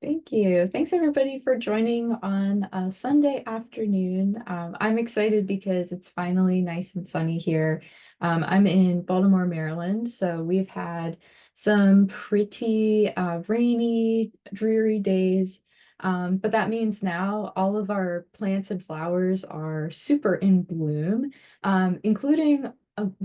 Thank you. Thanks everybody for joining on a Sunday afternoon. I'm excited because it's finally nice and sunny here. I'm in Baltimore, Maryland, so we've had some pretty rainy, dreary days. But that means now all of our plants and flowers are super in bloom, including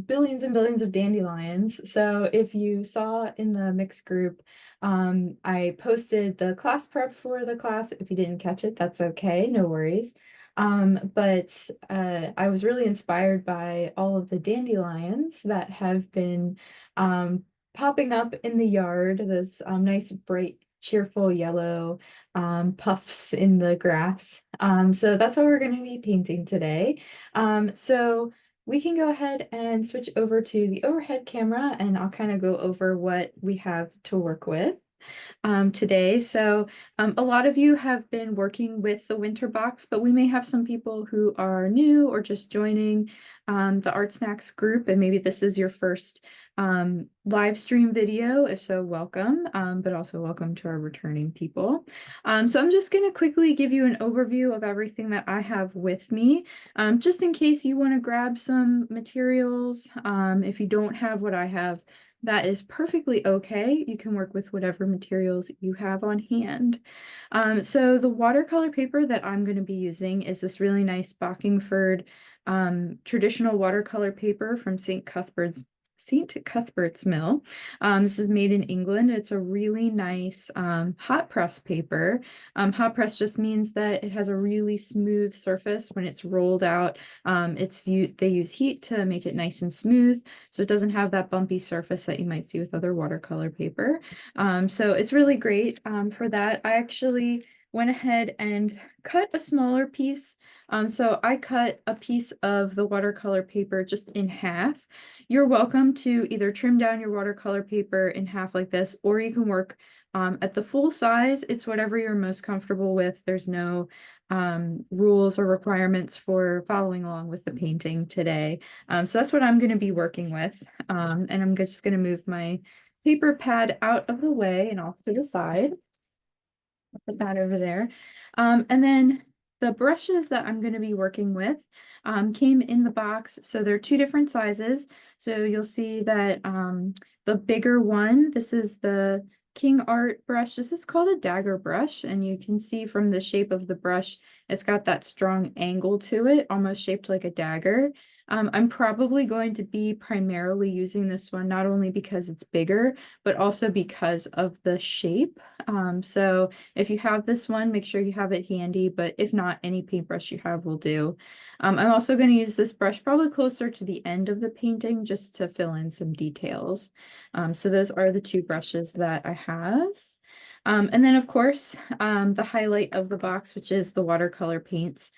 billions and billions of dandelions. So if you saw in the mixed group, I posted the class prep for the class. If you didn't catch it, that's okay, no worries. But I was really inspired by all of the dandelions that have been popping up in the yard, those nice, bright, cheerful yellow puffs in the grass. So that's what we're going to be painting today. So we can go ahead and switch over to the overhead camera and I'll kind of go over what we have to work with today. So a lot of you have been working with the winter box, but we may have some people who are new or just joining the ArtSnacks group, and maybe this is your first live stream video. If so, welcome, but also welcome to our returning people. So I'm just going to quickly give you an overview of everything that I have with me, just in case you want to grab some materials. If you don't have what I have, that is perfectly okay. You can work with whatever materials you have on hand. So the watercolor paper that I'm going to be using is this really nice Bockingford traditional watercolor paper from St. Cuthbert's Mill. This is made in England. It's a really nice hot press paper. Hot press just means that it has a really smooth surface when it's rolled out. They use heat to make it nice and smooth, so it doesn't have that bumpy surface that you might see with other watercolor paper. So it's really great for that. I actually went ahead and cut a smaller piece. So I cut a piece of the watercolor paper just in half. You're welcome to either trim down your watercolor paper in half like this, or you can work at the full size. It's whatever you're most comfortable with. There's no rules or requirements for following along with the painting today. So that's what I'm going to be working with. And I'm just going to move my paper pad out of the way and off to the side. I'll put that over there. And then the brushes that I'm going to be working with came in the box. So they're two different sizes. So you'll see that the bigger one, this is the King Art brush. This is called a dagger brush, and you can see from the shape of the brush, it's got that strong angle to it, almost shaped like a dagger. I'm probably going to be primarily using this one, not only because it's bigger, but also because of the shape. So if you have this one, make sure you have it handy, but if not, any paintbrush you have will do. I'm also going to use this brush probably closer to the end of the painting just to fill in some details. So those are the two brushes that I have. And then, of course, the highlight of the box, which is the watercolor paints.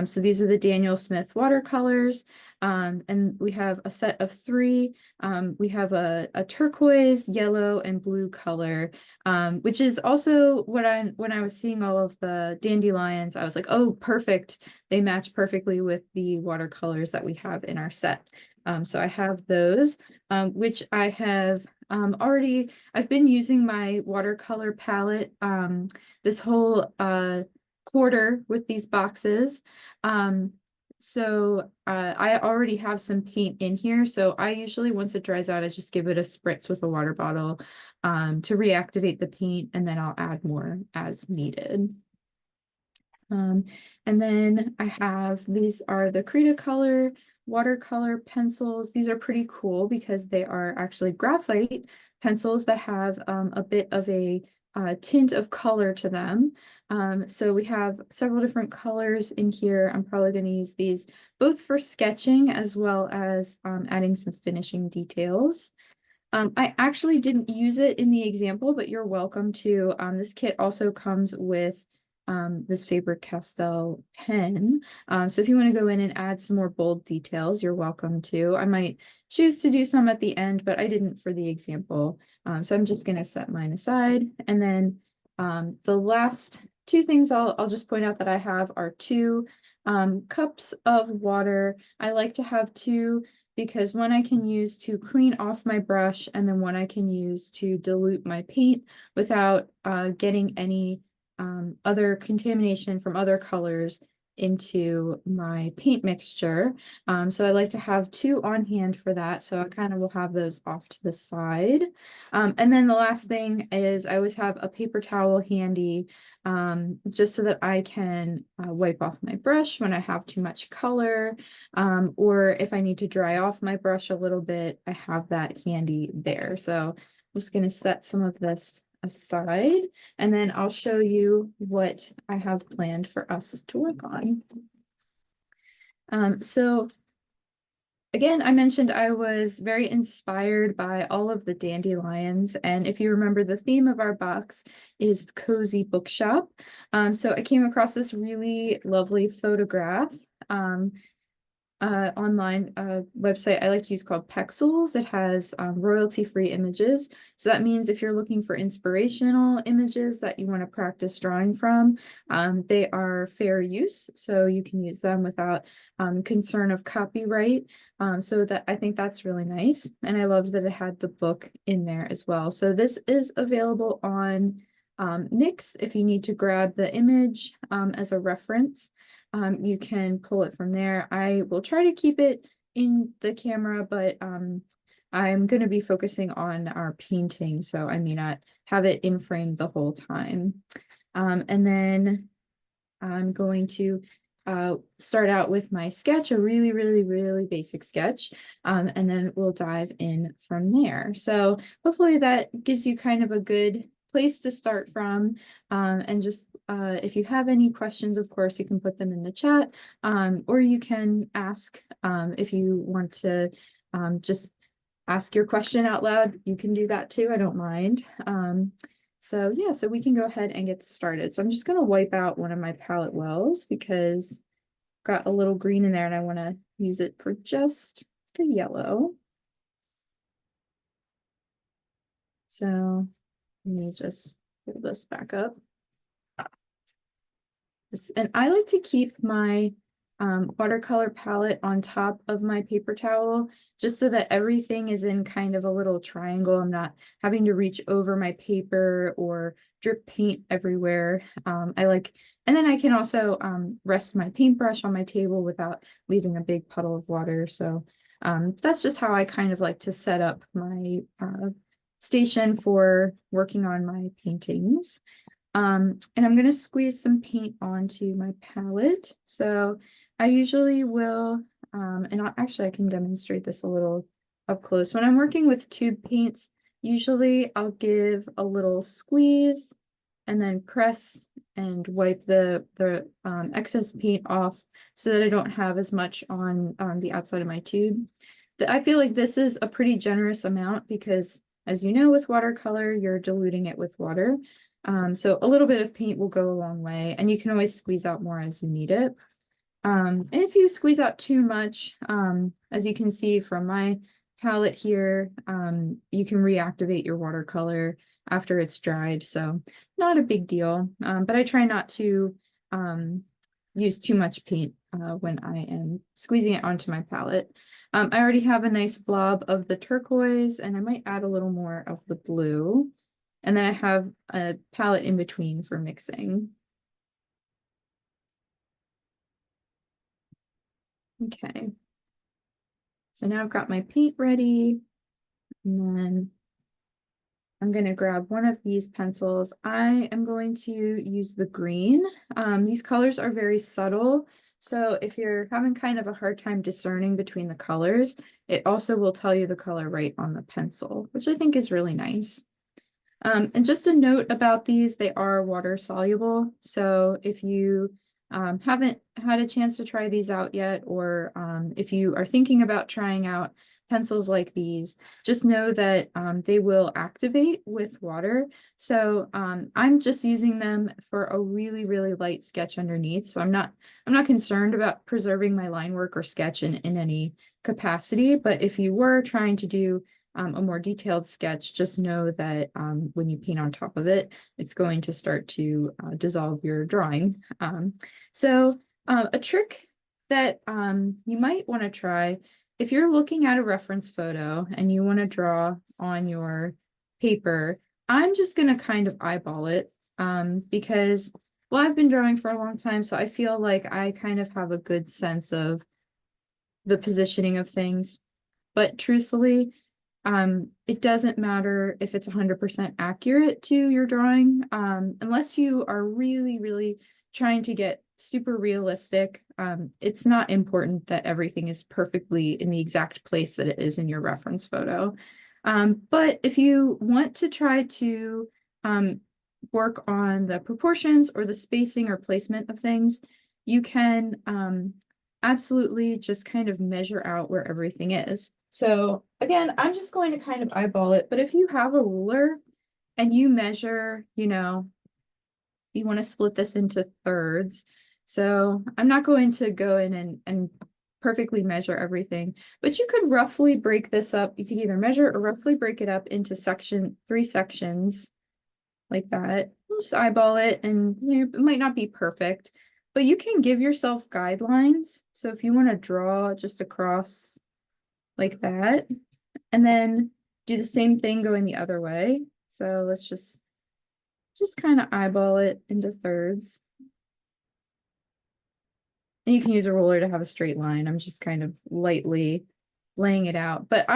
So these are the Daniel Smith watercolors. And we have a set of three. We have a turquoise, yellow, and blue color, which is also when I was seeing all of the dandelions, I was like, oh, perfect. They match perfectly with the watercolors that we have in our set. So I have those, which I have I've been using my watercolor palette this whole quarter with these boxes. I already have some paint in here. So I usually, once it dries out, I just give it a spritz with a water bottle to reactivate the paint, and then I'll add more as needed. And then I have, these are the Cretacolor watercolor pencils. These are pretty cool because they are actually graphite pencils that have a bit of a tint of color to them. So we have several different colors in here. I'm probably going to use these both for sketching as well as adding some finishing details. I actually didn't use it in the example, but you're welcome to. This kit also comes with this Faber-Castell pen. So if you want to go in and add some more bold details, you're welcome to. I might choose to do some at the end, but I didn't for the example. So I'm just going to set mine aside. And then the last two things I'll just point out that I have are two cups of water. I like to have two because one I can use to clean off my brush, and then one I can use to dilute my paint without getting any other contamination from other colors into my paint mixture. So I like to have two on hand for that. So I kind of will have those off to the side. And then the last thing is I always have a paper towel handy, just so that I can wipe off my brush when I have too much color, or if I need to dry off my brush a little bit, I have that handy there. So I'm just going to set some of this aside, and then I'll show you what I have planned for us to work on. So again, I mentioned I was very inspired by all of the dandelions, and if you remember, the theme of our box is cozy bookshop. So I came across this really lovely photograph online website I like to use called Pexels. It has royalty-free images. So that means if you're looking for inspirational images that you want to practice drawing from, they are fair use. So you can use them without concern of copyright. So that I think that's really nice. And I loved that it had the book in there as well. So this is available on Mix if you need to grab the image as a reference. You can pull it from there. I will try to keep it in the camera, but I'm going to be focusing on our painting, so I may not have it in frame the whole time. And then I'm going to start out with my sketch, a really basic sketch, and then we'll dive in from there. So hopefully that gives you kind of a good place to start from, and just if you have any questions, of course, you can put them in the chat, or you can ask if you want to just ask your question out loud. You can do that too, I don't mind. So yeah, so we can go ahead and get started. So I'm just going to wipe out one of my palette wells because I've got a little green in there and I want to use it for just the yellow. So let me just pull this back up. And I like to keep my watercolor palette on top of my paper towel, just so that everything is in kind of a little triangle. I'm not having to reach over my paper or drip paint everywhere. And then I can also rest my paintbrush on my table without leaving a big puddle of water. So that's just how I kind of like to set up my station for working on my paintings. And I'm going to squeeze some paint onto my palette. So I usually will, actually I can demonstrate this a little up close. When I'm working with tube paints, usually I'll give a little squeeze and then press and wipe the excess paint off so that I don't have as much on the outside of my tube. I feel like this is a pretty generous amount because, as you know, with watercolor, you're diluting it with water. So a little bit of paint will go a long way, and you can always squeeze out more as you need it. And if you squeeze out too much, as you can see from my palette here, you can reactivate your watercolor after it's dried, so not a big deal. But I try not to use too much paint when I am squeezing it onto my palette. I already have a nice blob of the turquoise, and I might add a little more of the blue. And then I have a palette in between for mixing. Okay. So now I've got my paint ready, and then I'm going to grab one of these pencils. I am going to use the green. These colors are very subtle, so if you're having kind of a hard time discerning between the colors, it also will tell you the color right on the pencil, which I think is really nice. And just a note about these, they are water soluble. So if you haven't had a chance to try these out yet, or if you are thinking about trying out pencils like these, just know that they will activate with water. So I'm just using them for a really light sketch underneath. So I'm not concerned about preserving my line work or sketch in any capacity. But if you were trying to do a more detailed sketch, just know that when you paint on top of it, it's going to start to dissolve your drawing. So a trick that you might want to try if you're looking at a reference photo and you want to draw on your paper, I'm just going to kind of eyeball it because, well, I've been drawing for a long time, so I feel like I kind of have a good sense of the positioning of things. But truthfully, it doesn't matter if it's 100% accurate to your drawing, unless you are really, really trying to get super realistic. It's not important that everything is perfectly in the exact place that it is in your reference photo. But if you want to try to work on the proportions or the spacing or placement of things, you can absolutely just kind of measure out where everything is. So again, I'm just going to kind of eyeball it, but if you have a ruler and you measure, you want to split this into thirds. So I'm not going to go in and perfectly measure everything, but you could roughly break this up. You could either measure or roughly break it up into three sections like that. You just eyeball it, and it might not be perfect, but you can give yourself guidelines. So if you want to draw just across like that, and then do the same thing going the other way. So let's just kind of eyeball it into thirds. And you can use a ruler to have a straight line. I'm just kind of lightly laying it out. But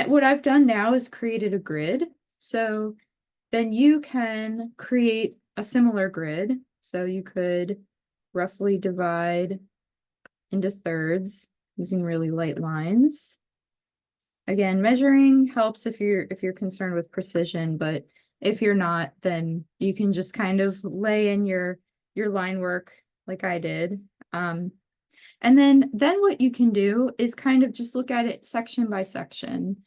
what I've done now is created a grid. So then you can create a similar grid. So you could roughly divide into thirds using really light lines. Again, measuring helps if you're concerned with precision, but if you're not, then you can just kind of lay in your line work like I did. And then what you can do is kind of just look at it section by section.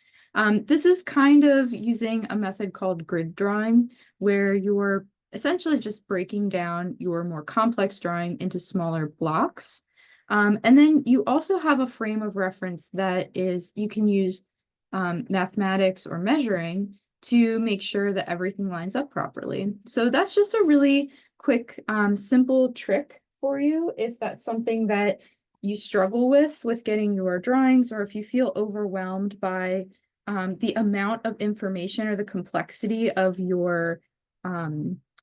This is kind of using a method called grid drawing, where you're essentially just breaking down your more complex drawing into smaller blocks. And then you also have a frame of reference that is, you can use mathematics or measuring to make sure that everything lines up properly. So that's just a really quick, simple trick for you if that's something that you struggle with getting your drawings, or if you feel overwhelmed by the amount of information or the complexity of your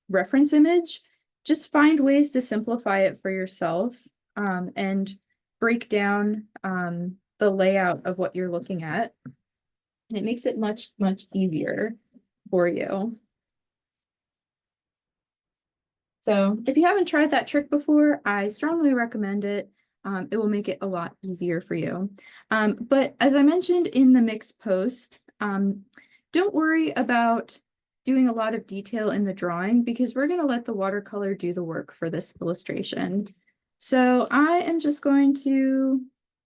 reference image. Just find ways to simplify it for yourself and break down the layout of what you're looking at. And it makes it much, much easier for you. So if you haven't tried that trick before, I strongly recommend it. It will make it a lot easier for you. But as I mentioned in the mix post, don't worry about doing a lot of detail in the drawing, because we're going to let the watercolor do the work for this illustration. So I am just going to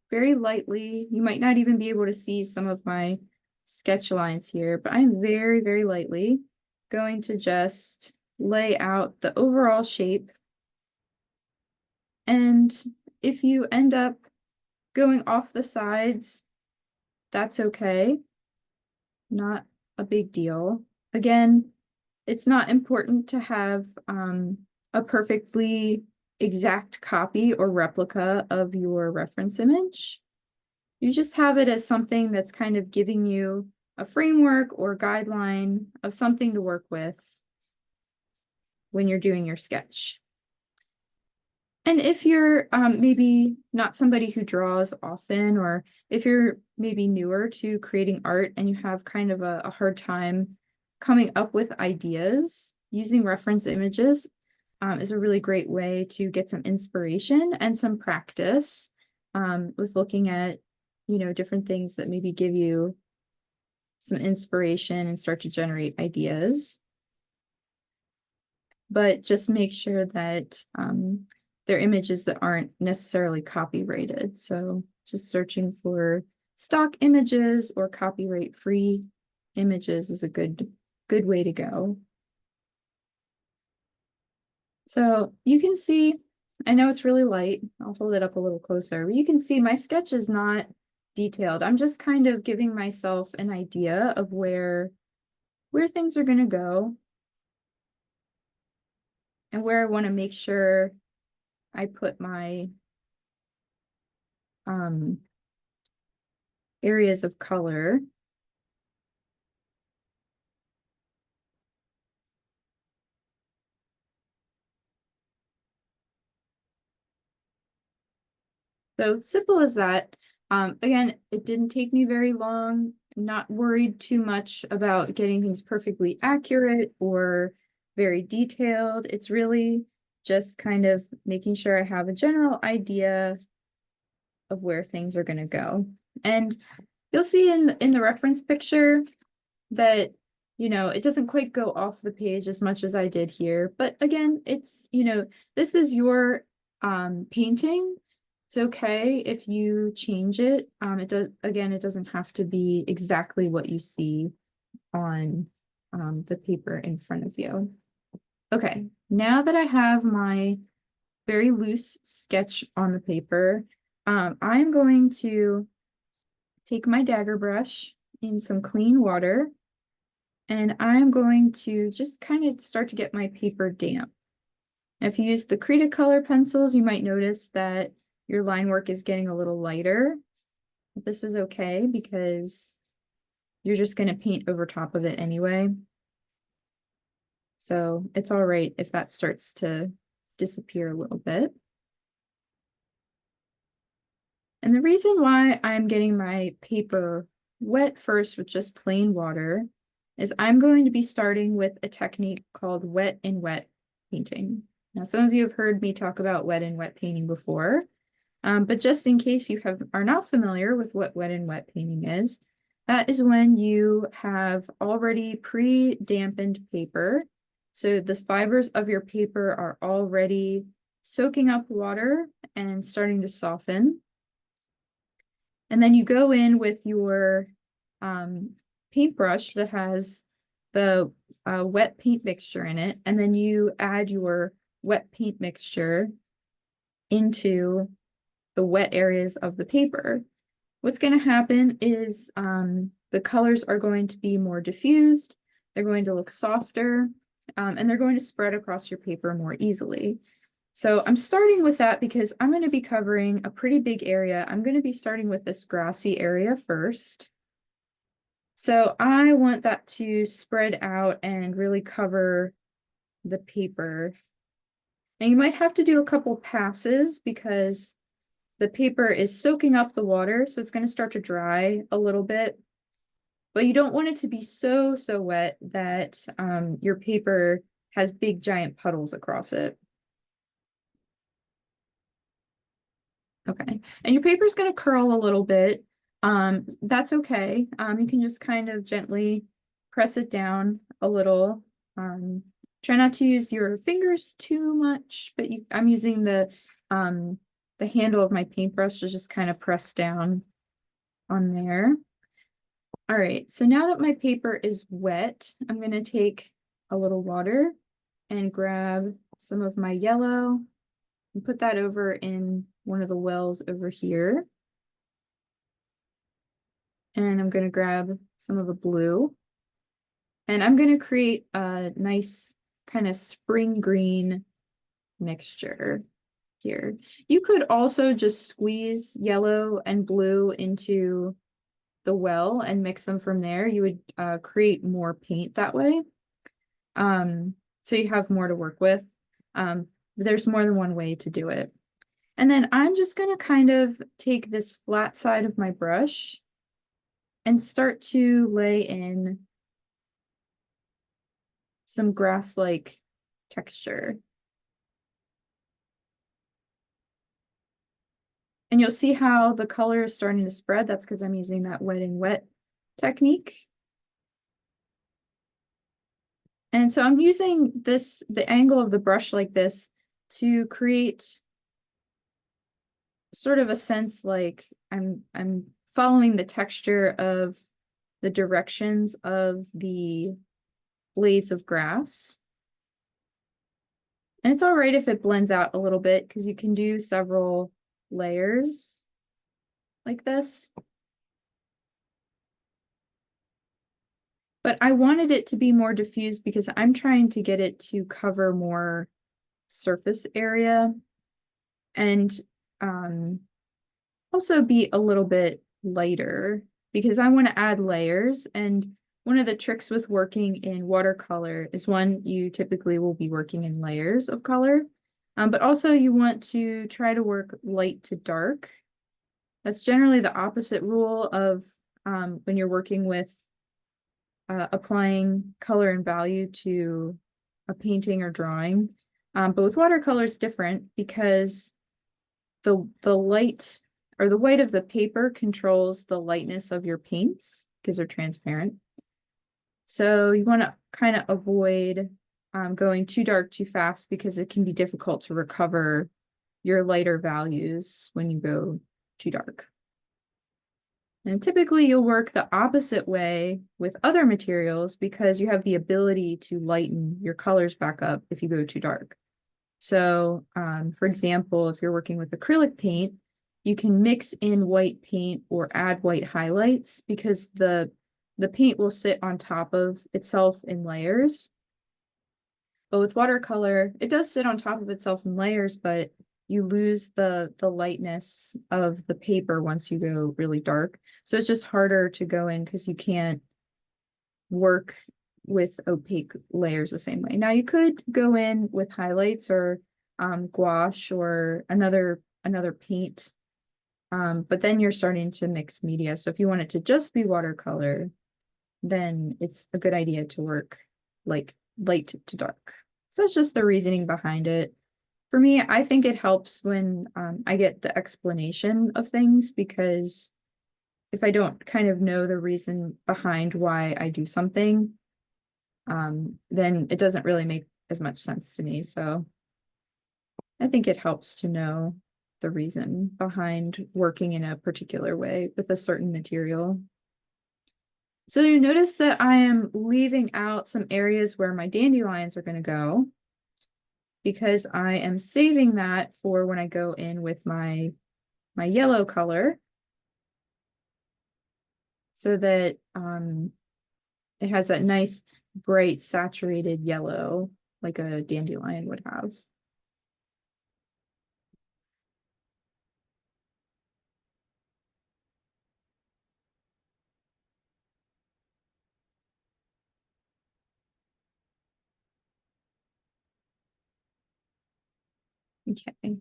very lightly, you might not even be able to see some of my sketch lines here, but I'm very, very lightly going to just lay out the overall shape. And if you end up going off the sides, that's okay. Not a big deal. Again, it's not important to have a perfectly exact copy or replica of your reference image. You just have it as something that's kind of giving you a framework or guideline of something to work with when you're doing your sketch. And if you're maybe not somebody who draws often, or if you're maybe newer to creating art and you have kind of a hard time coming up with ideas, using reference images is a really great way to get some inspiration and some practice with looking at, different things that maybe give you some inspiration and start to generate ideas. But just make sure that they're images that aren't necessarily copyrighted. So just searching for stock images or copyright-free images is a good way to go. So you can see, I know it's really light. I'll hold it up a little closer. But you can see my sketch is not detailed. I'm just kind of giving myself an idea of where things are going to go and where I want to make sure I put my areas of color. So simple as that. Again, it didn't take me very long, not worried too much about getting things perfectly accurate or very detailed. It's really just kind of making sure I have a general idea of where things are going to go. And you'll see in the reference picture that, you know, it doesn't quite go off the page as much as I did here. But again, it's, you know, this is your painting. It's okay if you change it. It does, again, it doesn't have to be exactly what you see on the paper in front of you. Okay, now that I have my very loose sketch on the paper, I'm going to take my dagger brush in some clean water, and I'm going to just kind of start to get my paper damp. If you use the Cretacolor pencils, you might notice that your line work is getting a little lighter. This is okay because you're just going to paint over top of it anyway. So it's all right if that starts to disappear a little bit. And the reason why I'm getting my paper wet first with just plain water is I'm going to be starting with a technique called wet and wet painting. Now, some of you have heard me talk about wet and wet painting before, but just in case you are not familiar with what wet and wet painting is, that is when you have already pre-dampened paper. So the fibers of your paper are already soaking up water and starting to soften. And then you go in with your paintbrush that has the wet paint mixture in it, and then you add your wet paint mixture into the wet areas of the paper. What's going to happen is the colors are going to be more diffused, they're going to look softer, and they're going to spread across your paper more easily. So I'm starting with that because I'm going to be covering a pretty big area. I'm going to be starting with this grassy area first. So I want that to spread out and really cover the paper. And you might have to do a couple passes because the paper is soaking up the water, so it's going to start to dry a little bit. But you don't want it to be so wet that your paper has big giant puddles across it. Okay, and your paper is going to curl a little bit. That's okay. You can just kind of gently press it down a little. Try not to use your fingers too much, but I'm using the handle of my paintbrush to just kind of press down on there. All right, so now that my paper is wet, I'm going to take a little water and grab some of my yellow and put that over in one of the wells over here. And I'm going to grab some of the blue. And I'm going to create a nice kind of spring green mixture here. You could also just squeeze yellow and blue into the well and mix them from there. You would create more paint that way. So you have more to work with. There's more than one way to do it. And then I'm just going to kind of take this flat side of my brush and start to lay in some grass-like texture. And you'll see how the color is starting to spread. That's because I'm using that wet and wet technique. And so I'm using the angle of the brush like this to create sort of a sense like I'm following the texture of the directions of the blades of grass. And it's all right if it blends out a little bit because you can do several layers like this. But I wanted it to be more diffused because I'm trying to get it to cover more surface area and also be a little bit lighter. because I want to add layers. And one of the tricks with working in watercolor is one, you typically will be working in layers of color, but also you want to try to work light to dark. That's generally the opposite rule of when you're working with applying color and value to a painting or drawing. But with watercolor, it's different because the light or the white of the paper controls the lightness of your paints because they're transparent. So you want to kind of avoid going too dark too fast because it can be difficult to recover your lighter values when you go too dark. And typically you'll work the opposite way with other materials because you have the ability to lighten your colors back up if you go too dark. So, for example, if you're working with acrylic paint, you can mix in white paint or add white highlights because the paint will sit on top of itself in layers. But with watercolor, it does sit on top of itself in layers, but you lose the lightness of the paper once you go really dark. So it's just harder to go in because you can't work with opaque layers the same way. Now you could go in with highlights or gouache or another paint, but then you're starting to mix media. So if you want it to just be watercolor, then it's a good idea to work like light to dark. So that's just the reasoning behind it. For me, I think it helps when I get the explanation of things because if I don't kind of know the reason behind why I do something, then it doesn't really make as much sense to me. So I think it helps to know the reason behind working in a particular way with a certain material. So you notice that I am leaving out some areas where my dandelions are going to go because I am saving that for when I go in with my yellow color so that it has that nice bright saturated yellow like a dandelion would have. Okay.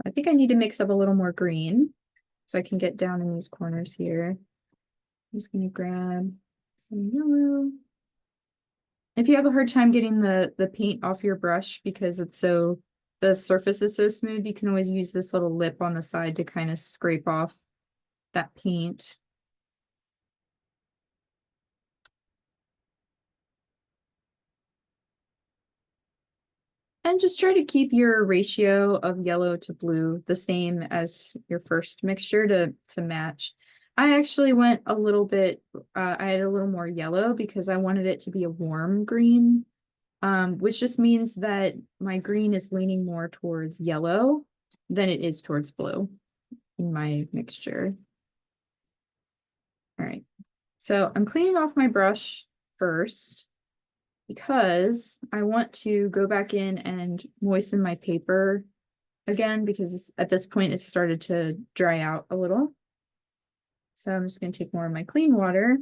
I think I need to mix up a little more green so I can get down in these corners here. I'm just going to grab some yellow. If you have a hard time getting the paint off your brush because the surface is so smooth, you can always use this little lip on the side to kind of scrape off that paint. And just try to keep your ratio of yellow to blue the same as your first mixture to match. I actually went a little bit, I had a little more yellow because I wanted it to be a warm green, which just means that my green is leaning more towards yellow than it is towards blue in my mixture. All right, so I'm cleaning off my brush first because I want to go back in and moisten my paper again because at this point it's started to dry out a little. So I'm just going to take more of my clean water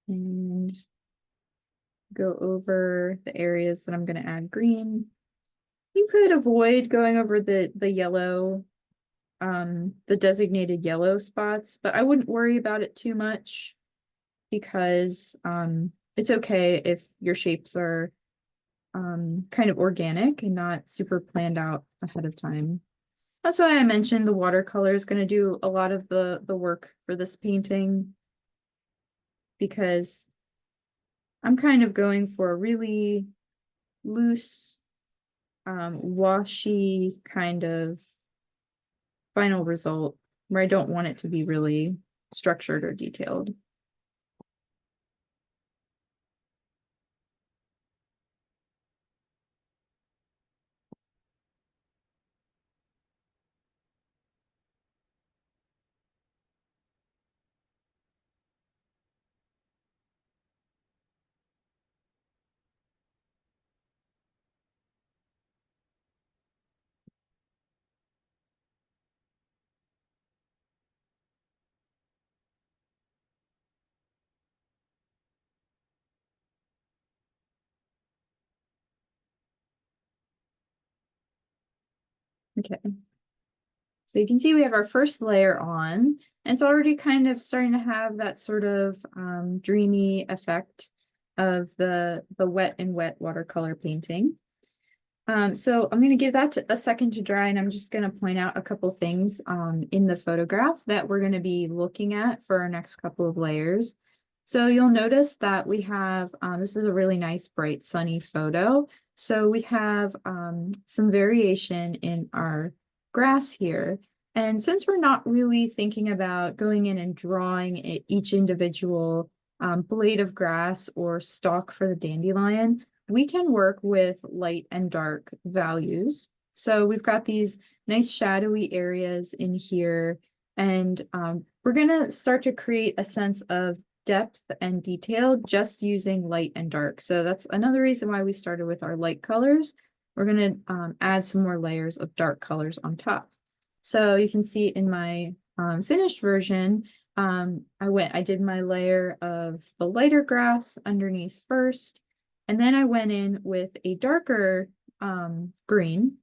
and go over the areas that I'm going to add green. You could avoid going over the yellow, the designated yellow spots, but I wouldn't worry about it too much because it's okay if your shapes are kind of organic and not super planned out ahead of time. That's why I mentioned the watercolor is going to do a lot of the work for this painting because I'm kind of going for a really loose, washy kind of final result where I don't want it to be really structured or detailed. Okay. So you can see we have our first layer on, and it's already kind of starting to have that sort of dreamy effect of the wet and wet watercolor painting. So I'm going to give that a second to dry, and I'm just going to point out a couple things in the photograph that we're going to be looking at for our next couple of layers. So you'll notice that we have, this is a really nice, bright, sunny photo. So we have some variation in our grass here. And since we're not really thinking about going in and drawing each individual blade of grass or stalk for the dandelion, we can work with light and dark values. So we've got these nice shadowy areas in here, and we're going to start to create a sense of depth and detail just using light and dark. So that's another reason why we started with our light colors. We're going to add some more layers of dark colors on top. So you can see in my finished version, I did my layer of the lighter grass underneath first, and then I went in with a darker green.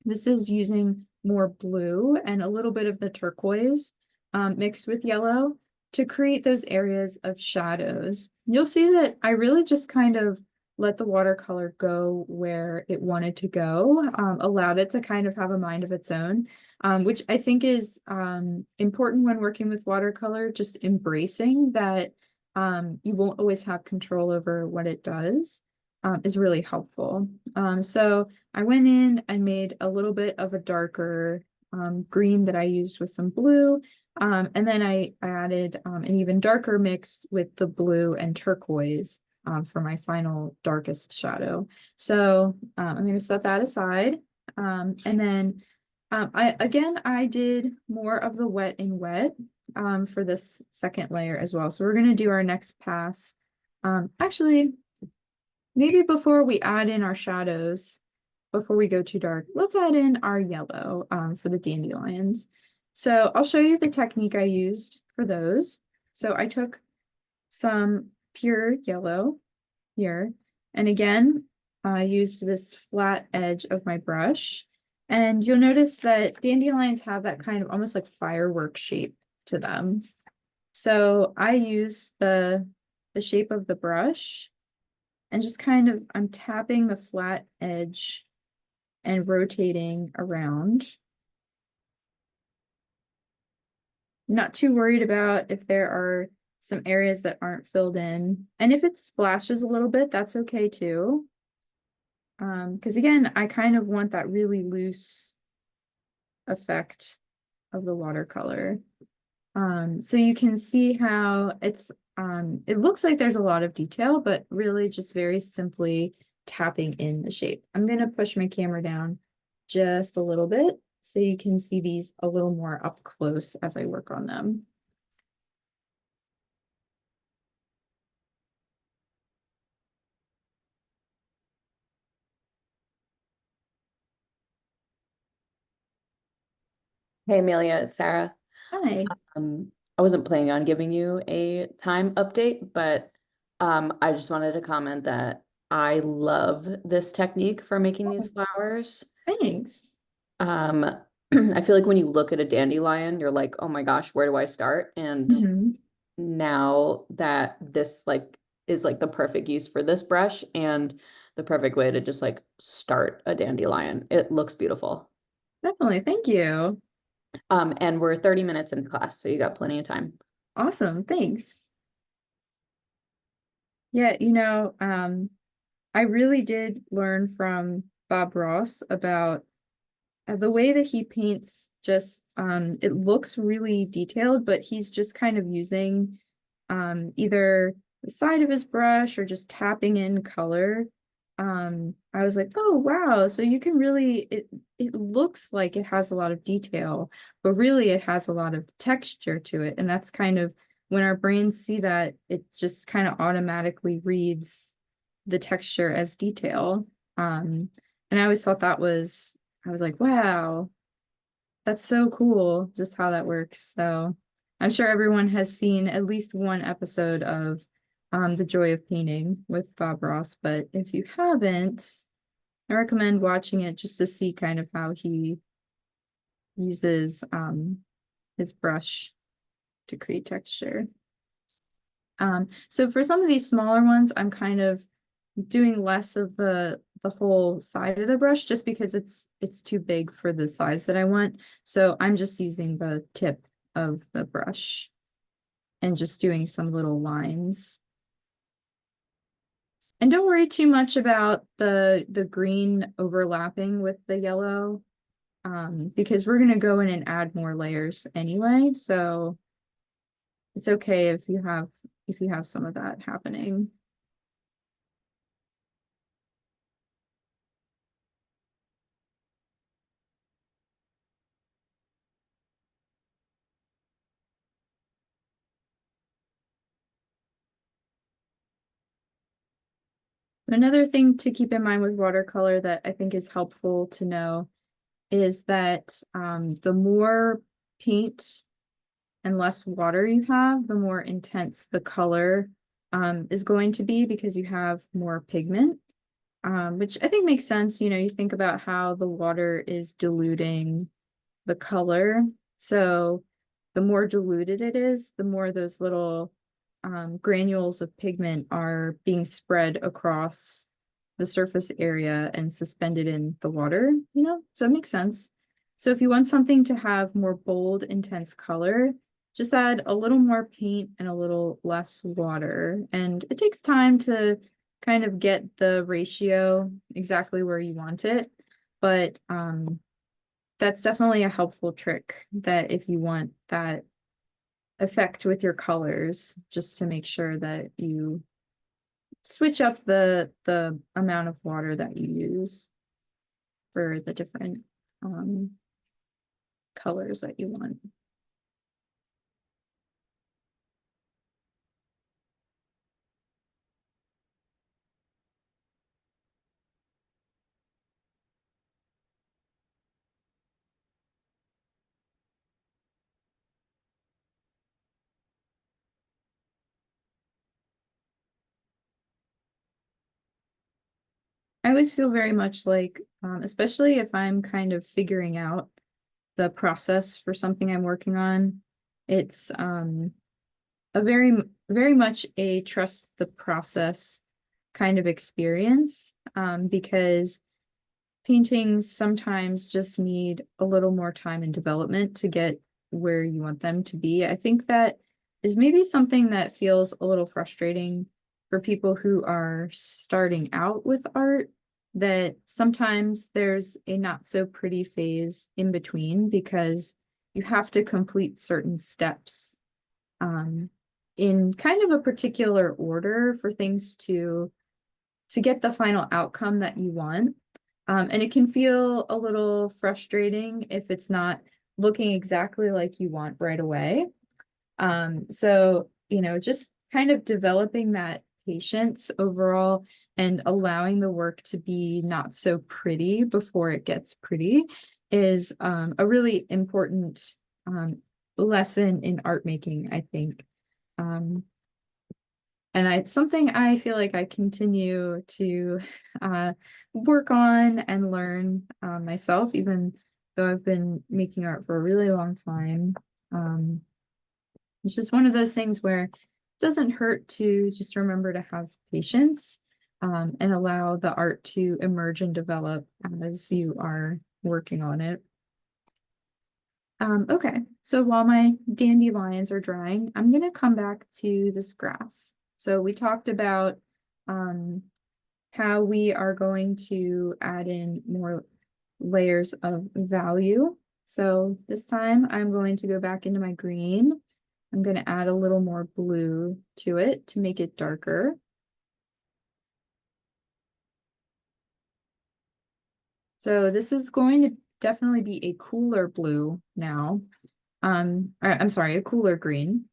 This is using more blue and a little bit of the turquoise mixed with yellow to create those areas of shadows. You'll see that I really just kind of let the watercolor go where it wanted to go, allowed it to kind of have a mind of its own, which I think is important when working with watercolor, just embracing that you won't always have control over what it does is really helpful. So I went in and made a little bit of a darker green that I used with some blue. And then I added an even darker mix with the blue and turquoise for my final darkest shadow. So I'm going to set that aside. And then I did more of the wet and wet for this second layer as well. So we're going to do our next pass. Actually, maybe before we add in our shadows, before we go too dark, let's add in our yellow for the dandelions. So I'll show you the technique I used for those. So I took some pure yellow here, and again, I used this flat edge of my brush. And you'll notice that dandelions have that kind of almost like firework shape to them. So I use the shape of the brush and just kind of, I'm tapping the flat edge and rotating around. Not too worried about if there are some areas that aren't filled in. And if it splashes a little bit, that's okay too. Because again, I kind of want that really loose effect of the watercolor. So you can see how it looks like there's a lot of detail, but really just very simply tapping in the shape. I'm going to push my camera down just a little bit so you can see these a little more up close as I work on them. Hey Amelia, it's Sarah. Hi. Um, I wasn't planning on giving you a time update, but I just wanted to comment that I love this technique for making these Oh, flowers. thanks. Um, I feel like when you look at a dandelion, you're like, oh my gosh, where do I start? And Mhm. now that this is like the perfect use for this brush and the perfect way to just like start a dandelion. It looks beautiful. Definitely. Thank you. And we're 30 minutes into class, so you got plenty of time. Awesome. Thanks. Yeah, I really did learn from Bob Ross about the way that he paints. Just it looks really detailed, but he's just kind of using either the side of his brush or just tapping in color. I was like, oh wow, so you can really it looks like it has a lot of detail, but really it has a lot of texture to it. And that's kind of when our brains see that, it just kind of automatically reads the texture as detail. And I always thought I was like, wow, that's so cool, just how that works. So I'm sure everyone has seen at least one episode of The Joy of Painting with Bob Ross, but if you haven't, I recommend watching it just to see kind of how he uses his brush to create texture. So for some of these smaller ones, I'm kind of doing less of the whole side of the brush just because it's too big for the size that I want. So I'm just using the tip of the brush and just doing some little lines. And don't worry too much about the green overlapping with the yellow, because we're gonna go in and add more layers anyway. So it's okay if you have some of that happening. Another thing to keep in mind with watercolor that I think is helpful to know is that the more paint and less water you have, the more intense the color is going to be because you have more pigment, which I think makes sense. You know, you think about how the water is diluting the color. So the more diluted it is, the more those little granules of pigment are being spread across the surface area and suspended in the water, you know, so it makes sense. So if you want something to have more bold, intense color, just add a little more paint and a little less water. And it takes time to kind of get the ratio exactly where you want it. But that's definitely a helpful trick that if you want that effect with your colors, just to make sure that you switch up the amount of water that you use for the different colors that you want. I always feel very much like, especially if I'm kind of figuring out the process for something I'm working on, it's a very much a trust the process kind of experience, because paintings sometimes just need a little more time and development to get where you want them to be. I think that is maybe something that feels a little frustrating for people who are starting out with art, that sometimes there's a not so pretty phase in between because you have to complete certain steps in kind of a particular order for things to get the final outcome that you want. And it can feel a little frustrating if it's not looking exactly like you want right away. So, you know, just kind of developing that patience overall and allowing the work to be not so pretty before it gets pretty is a really important lesson in art making, I think. And it's something I feel like I continue to work on and learn myself, even though I've been making art for a really long time. Um, it's just one of those things where it doesn't hurt to just remember to have patience and allow the art to emerge and develop as you are working on it. Okay, so while my dandelions are drying, I'm gonna come back to this grass. So we talked about how we are going to add in more layers of value. So this time I'm going to go back into my green. I'm going to add a little more blue to it to make it darker. So this is going to definitely be a cooler blue now. I'm sorry, a cooler green,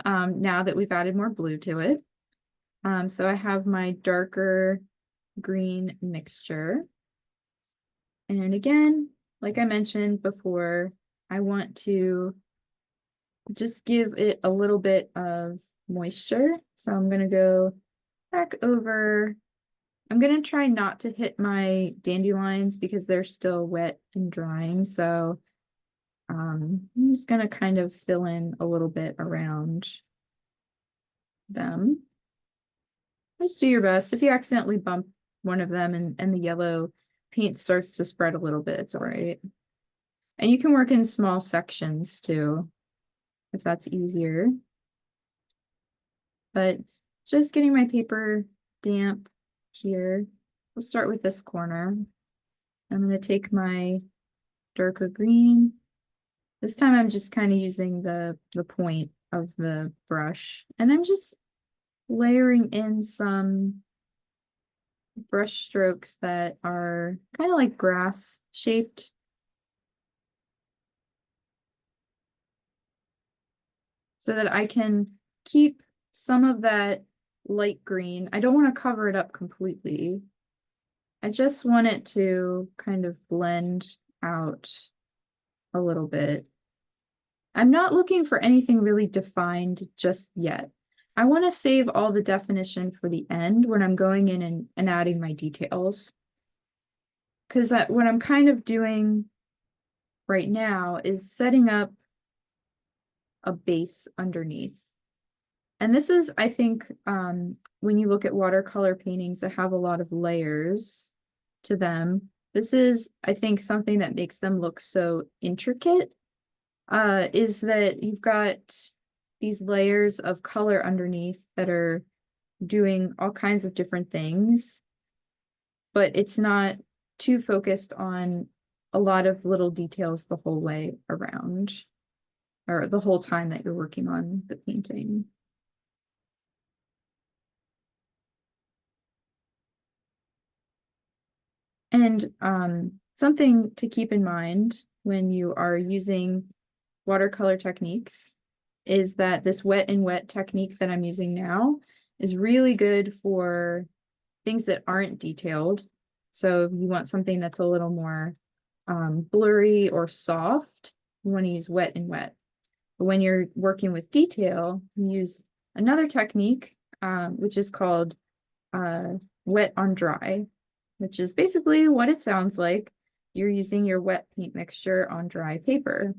now that we've added more blue to it. So I have my darker green mixture. And again, like I mentioned before, I want to just give it a little bit of moisture. So I'm going to go back over. I'm going to try not to hit my dandelions because they're still wet and drying. So I'm just gonna kind of fill in a little bit around them. Just do your best. If you accidentally bump one of them and the yellow paint starts to spread a little bit, it's all right. And you can work in small sections too, if that's easier. But just getting my paper damp here. We'll start with this corner. I'm going to take my darker green. This time I'm just kind of using the point of the brush, and I'm just layering in some brush strokes that are kind of like grass shaped. So that I can keep some of that light green. I don't want to cover it up completely. I just want it to kind of blend out a little bit. I'm not looking for anything really defined just yet. I want to save all the definition for the end when I'm going in and adding my details. Because what I'm kind of doing right now is setting up a base underneath. And this is, I think, when you look at watercolor paintings that have a lot of layers to them, this is, I think, something that makes them look so intricate, is that you've got these layers of color underneath that are doing all kinds of different things, but it's not too focused on a lot of little details the whole way around, or the whole time that you're working on the painting. And something to keep in mind when you are using watercolor techniques is that this wet and wet technique that I'm using now is really good for things that aren't detailed. So if you want something that's a little more blurry or soft, you want to use wet and wet. But when you're working with detail, you use another technique, which is called wet on dry, which is basically what it sounds like. You're using your wet paint mixture on dry paper.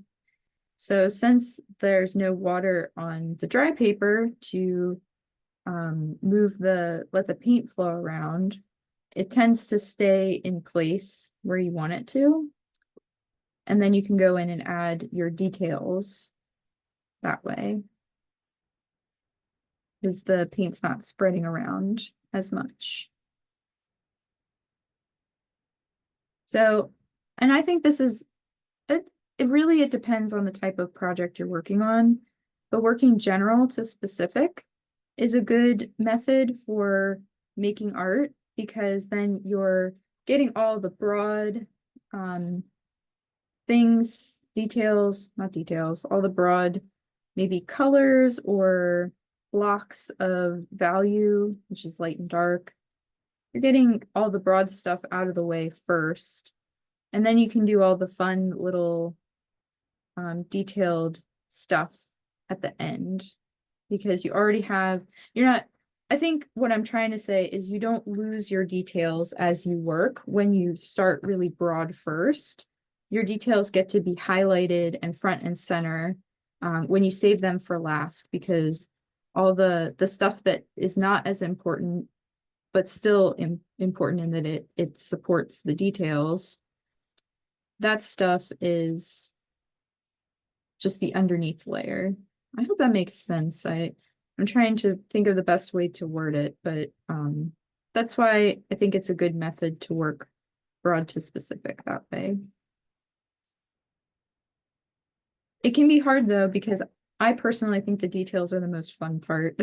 So since there's no water on the dry paper to let the paint flow around, it tends to stay in place where you want it to. And then you can go in and add your details that way, because the paint's not spreading around as much. So, and I think this is, it depends on the type of project you're working on, but working general to specific is a good method for making art, because then you're getting all the broad things, not details, all the broad maybe colors or blocks of value, which is light and dark. You're getting all the broad stuff out of the way first, and then you can do all the fun little detailed stuff at the end, because you already have, I think what I'm trying to say is you don't lose your details as you work. When you start really broad first, your details get to be highlighted and front and center when you save them for last, because all the stuff that is not as important but still important in that it supports the details, that stuff is just the underneath layer. I hope that makes sense. I'm trying to think of the best way to word it, but that's why I think it's a good method to work broad to specific that way. It can be hard though, because I personally think the details are the most fun part.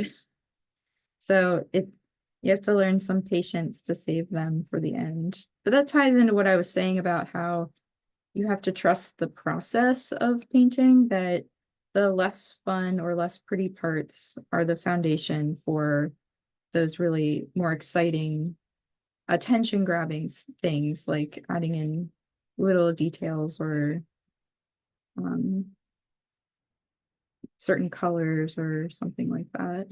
So you have to learn some patience to save them for the end. But that ties into what I was saying about how you have to trust the process of painting, that the less fun or less pretty parts are the foundation for those really more exciting, attention grabbing things, like adding in little details or certain colors or something like that,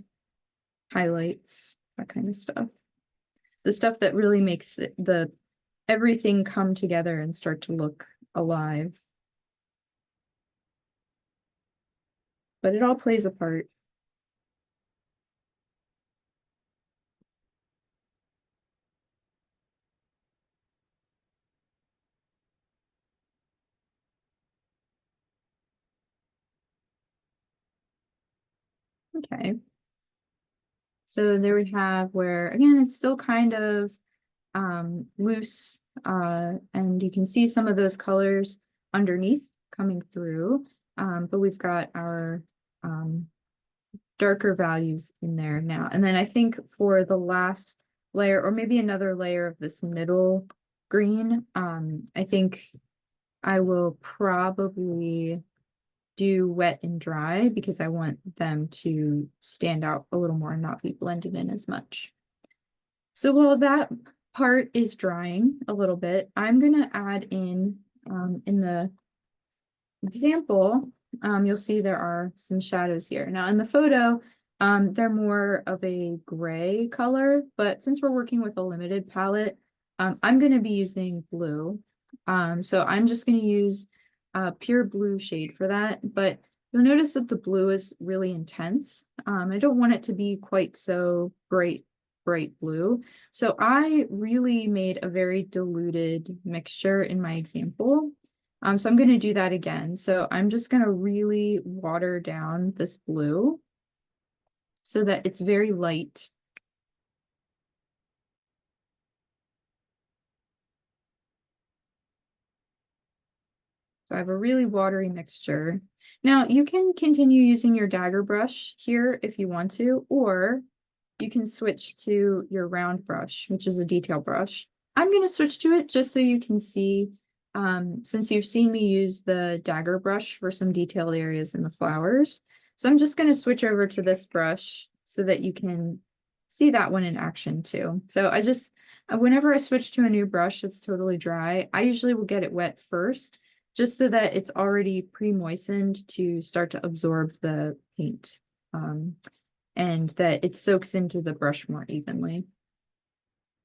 highlights, that kind of stuff. The stuff that really makes everything come together and start to look alive. but it all plays a part. Okay. So there we have where, again, it's still kind of loose, and you can see some of those colors underneath coming through. But we've got our darker values in there now. And then I think for the last layer, or maybe another layer of this middle green, I think I will probably do wet and dry because I want them to stand out a little more and not be blended in as much. So while that part is drying a little bit, I'm gonna add in the example, you'll see there are some shadows here. Now in the photo, they're more of a gray color, but since we're working with a limited palette, I'm gonna be using blue. So I'm just gonna use a pure blue shade for that, but you'll notice that the blue is really intense. I don't want it to be quite so bright blue. So I really made a very diluted mixture in my example. So I'm going to do that again. So I'm just going to really water down this blue so that it's very light. So I have a really watery mixture. Now you can continue using your dagger brush here if you want to, or you can switch to your round brush, which is a detail brush. I'm going to switch to it just so you can see, since you've seen me use the dagger brush for some detailed areas in the flowers. So I'm just going to switch over to this brush so that you can see that one in action too. So whenever I switch to a new brush that's totally dry, I usually will get it wet first, just so that it's already pre-moistened to start to absorb the paint. And that it soaks into the brush more evenly.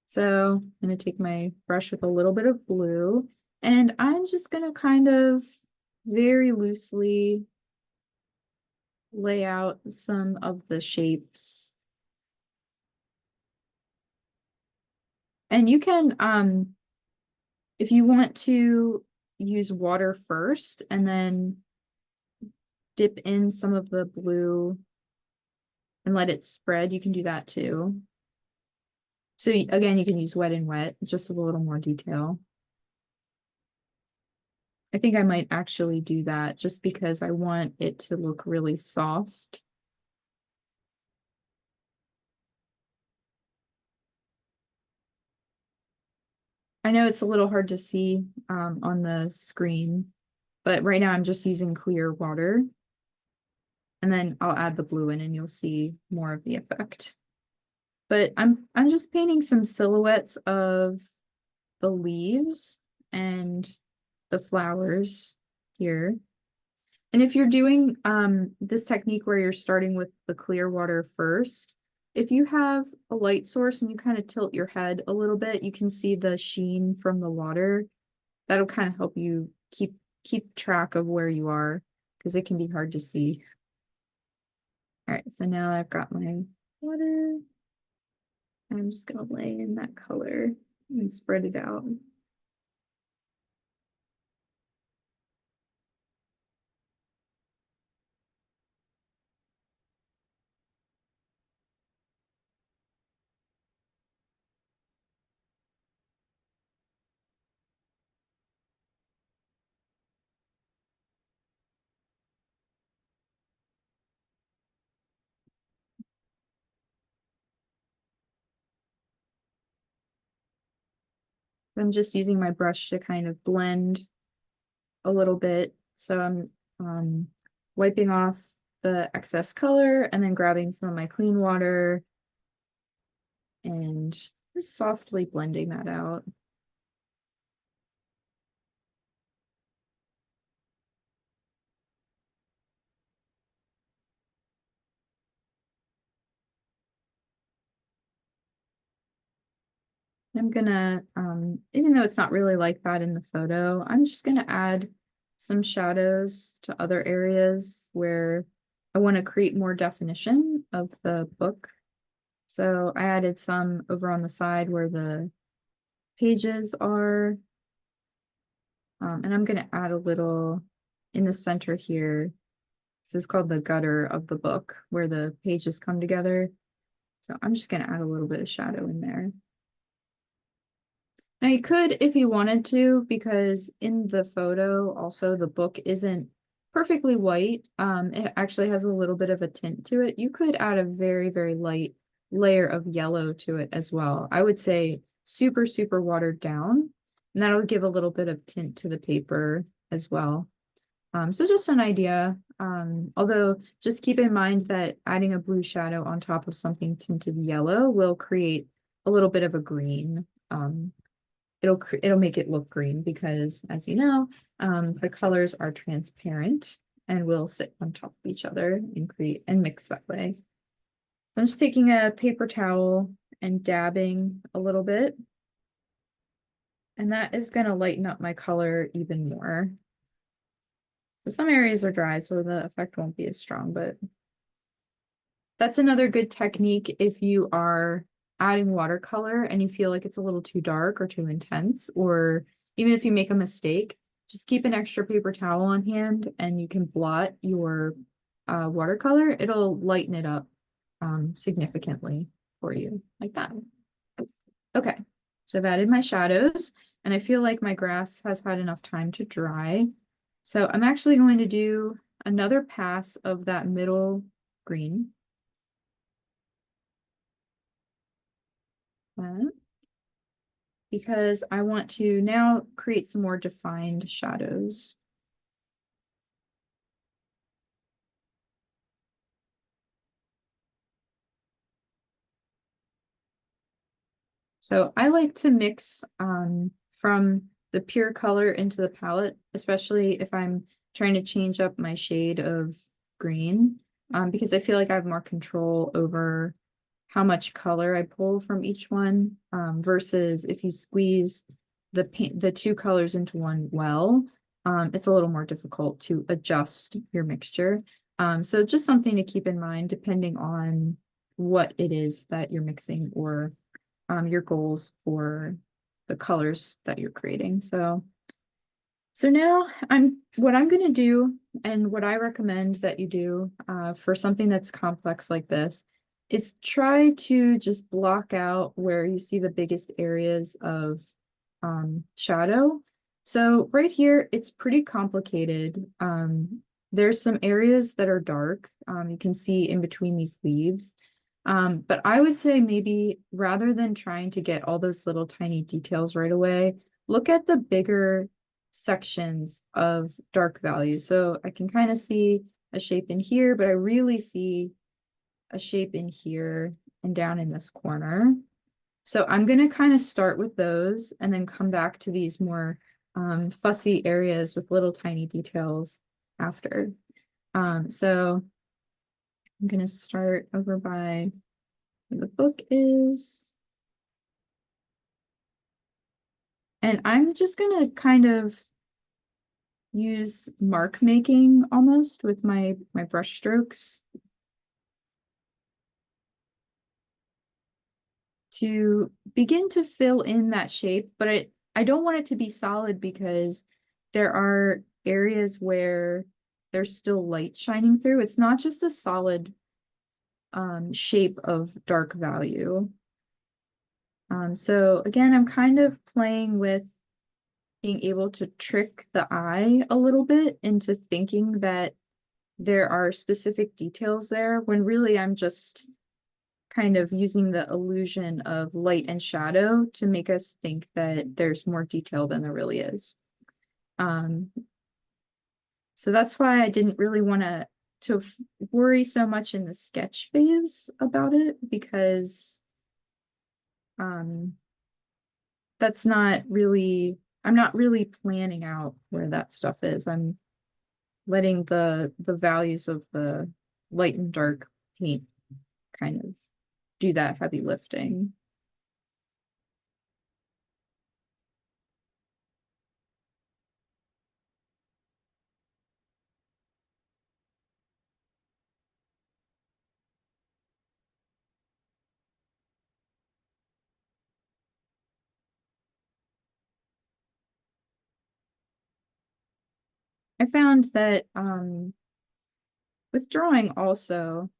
So I'm going to take my brush with a little bit of blue, and I'm just going to kind of very loosely lay out some of the shapes. And you can, if you want to use water first and then dip in some of the blue and let it spread, you can do that too. So again, you can use wet and wet, just with a little more detail. I think I might actually do that just because I want it to look really soft. I know it's a little hard to see on the screen, but right now I'm just using clear water. And then I'll add the blue in and you'll see more of the effect. But I'm just painting some silhouettes of the leaves and the flowers here. And if you're doing this technique where you're starting with the clear water first, if you have a light source and you kind of tilt your head a little bit, you can see the sheen from the water. That'll kind of help you keep track of where you are because it can be hard to see. All right, so now I've got my water. I'm just gonna lay in that color and spread it out. I'm just using my brush to kind of blend a little bit. So I'm wiping off the excess color and then grabbing some of my clean water and just softly blending that out. I'm gonna, even though it's not really like that in the photo, I'm just gonna add some shadows to other areas where I want to create more definition of the book. So I added some over on the side where the pages are. And I'm going to add a little in the center here. This is called the gutter of the book where the pages come together. So I'm just going to add a little bit of shadow in there. Now you could if you wanted to, because in the photo also the book isn't perfectly white. It actually has a little bit of a tint to it. You could add a very, very light layer of yellow to it as well. I would say super, super watered down, and that'll give a little bit of tint to the paper as well. So just an idea. Although just keep in mind that adding a blue shadow on top of something tinted yellow will create a little bit of a green. It'll make it look green because, as you know, the colors are transparent and will sit on top of each other and create and mix that way. I'm just taking a paper towel and dabbing a little bit, and that is going to lighten up my color even more. So some areas are dry, so the effect won't be as strong, but that's another good technique if you are adding watercolor and you feel like it's a little too dark or too intense, or even if you make a mistake, just keep an extra paper towel on hand and you can blot your watercolor. It'll lighten it up significantly for you, like that. Okay, so I've added my shadows and I feel like my grass has had enough time to dry. So I'm actually going to do another pass of that middle green. Because I want to now create some more defined shadows. So I like to mix from the pure color into the palette, especially if I'm trying to change up my shade of green, because I feel like I have more control over how much color I pull from each one, versus if you squeeze the two colors into one well, it's a little more difficult to adjust your mixture. So just something to keep in mind depending on what it is that you're mixing or your goals for the colors that you're creating. So now what I'm going to do and what I recommend that you do for something that's complex like this is try to just block out where you see the biggest areas of shadow. So right here, it's pretty complicated. There's some areas that are dark. You can see in between these leaves. But I would say maybe rather than trying to get all those little tiny details right away, look at the bigger sections of dark value. So I can kind of see a shape in here, but I really see a shape in here and down in this corner. So I'm going to kind of start with those and then come back to these more fussy areas with little tiny details after. So I'm going to start over by where the book is. And I'm just going to kind of use mark making almost with my brush strokes to begin to fill in that shape, but I don't want it to be solid because there are areas where there's still light shining through. It's not just a solid shape of dark value. So again, I'm kind of playing with being able to trick the eye a little bit into thinking that there are specific details there when really I'm just kind of using the illusion of light and shadow to make us think that there's more detail than there really is. So that's why I didn't really want to worry so much in the sketch phase about it, because that's not really, I'm not really planning out where that stuff is. I'm letting the values of the light and dark paint kind of do that heavy lifting. I found that with drawing also,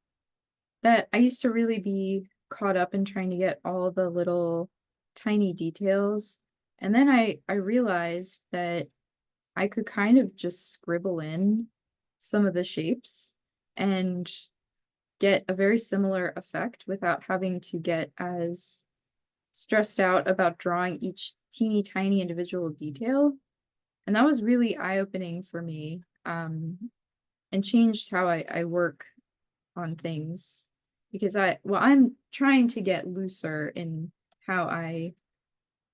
that I used to really be caught up in trying to get all the little tiny details. And then I realized that I could kind of just scribble in some of the shapes and get a very similar effect without having to get as stressed out about drawing each teeny tiny individual detail. And that was really eye-opening for me, and changed how I work on things because I'm trying to get looser in how I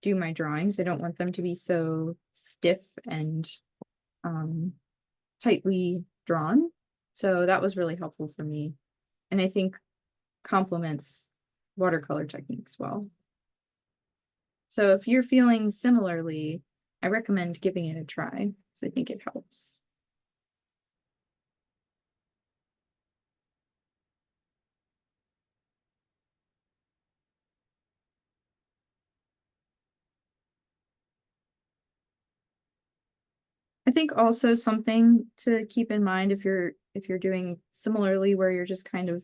do my drawings. I don't want them to be so stiff and um, tightly drawn. So that was really helpful for me. And I think complements watercolor techniques well. So if you're feeling similarly, I recommend giving it a try because I think it helps. I think also something to keep in mind if you're doing similarly where you're just kind of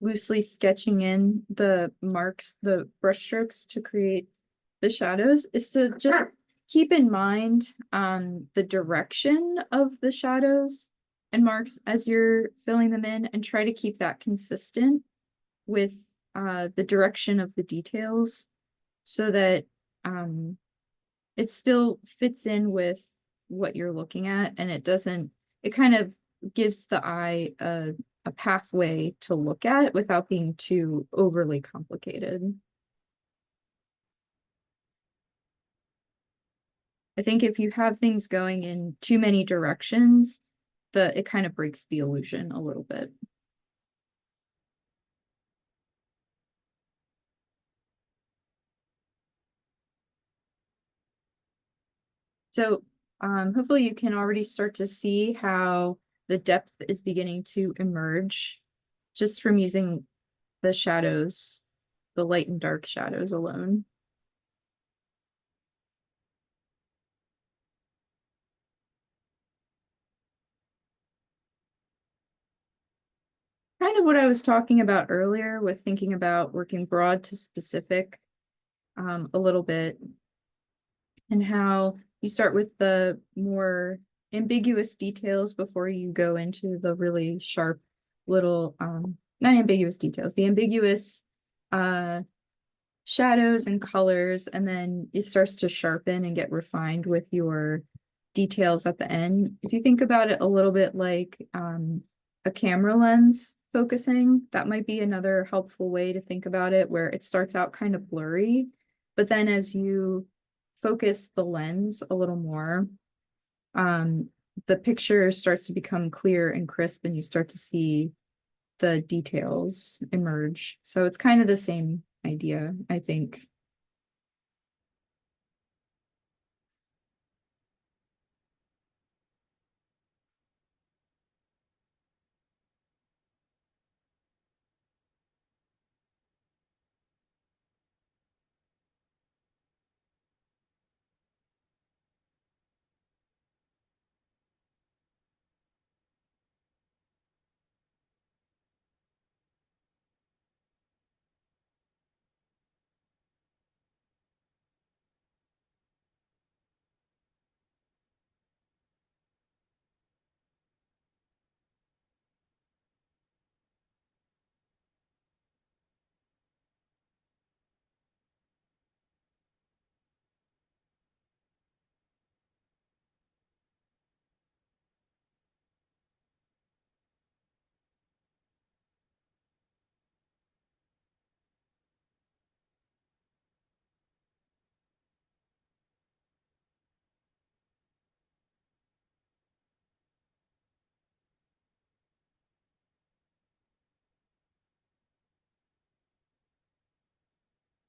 loosely sketching in the marks, the brush strokes to create the shadows is to just keep in mind the direction of the shadows and marks as you're filling them in and try to keep that consistent with the direction of the details so that it still fits in with what you're looking at and it kind of gives the eye a pathway to look at without being too overly complicated. I think if you have things going in too many directions, it kind of breaks the illusion a little bit. So hopefully you can already start to see how the depth is beginning to emerge just from using the shadows, the light and dark shadows alone. Kind of what I was talking about earlier with thinking about working broad to specific a little bit, and how you start with the more ambiguous details before you go into the really sharp little not ambiguous details, the ambiguous uh shadows and colors, and then it starts to sharpen and get refined with your details at the end. If you think about it a little bit like a camera lens focusing, that might be another helpful way to think about it, where it starts out kind of blurry, but then as you focus the lens a little more, um, the picture starts to become clear and crisp, and you start to see the details emerge. So it's kind of the same idea, I think.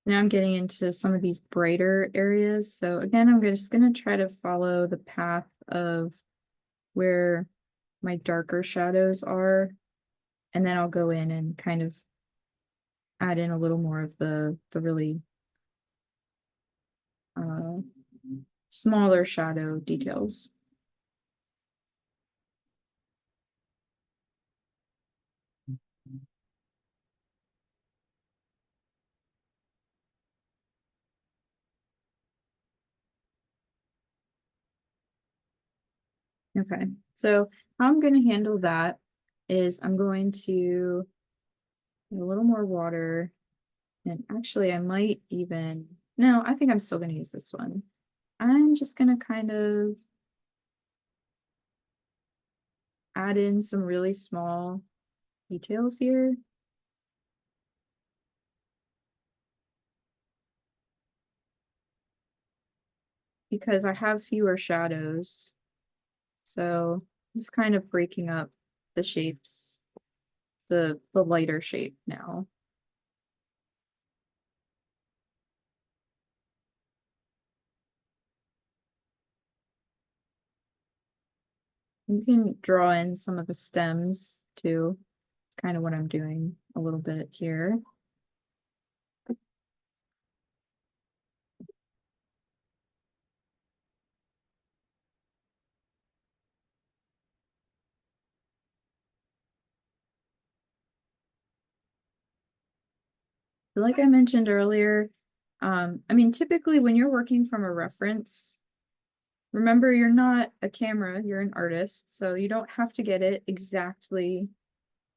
Now I'm getting into some of these brighter areas. So again, just gonna try to follow the path of where my darker shadows are, and then I'll go in and kind of add in a little more of the really uh, smaller shadow details. Okay, so how I'm going to handle that is I'm going to a little more water, and actually I might even, no, I think I'm still going to use this one. I'm just going to kind of add in some really small details here. Because I have fewer shadows. So I'm just kind of breaking up the shapes, the lighter shape now. You can draw in some of the stems too. It's kind of what I'm doing a little bit here. Like I mentioned earlier, I mean, typically when you're working from a reference, remember you're not a camera, you're an artist, so you don't have to get it exactly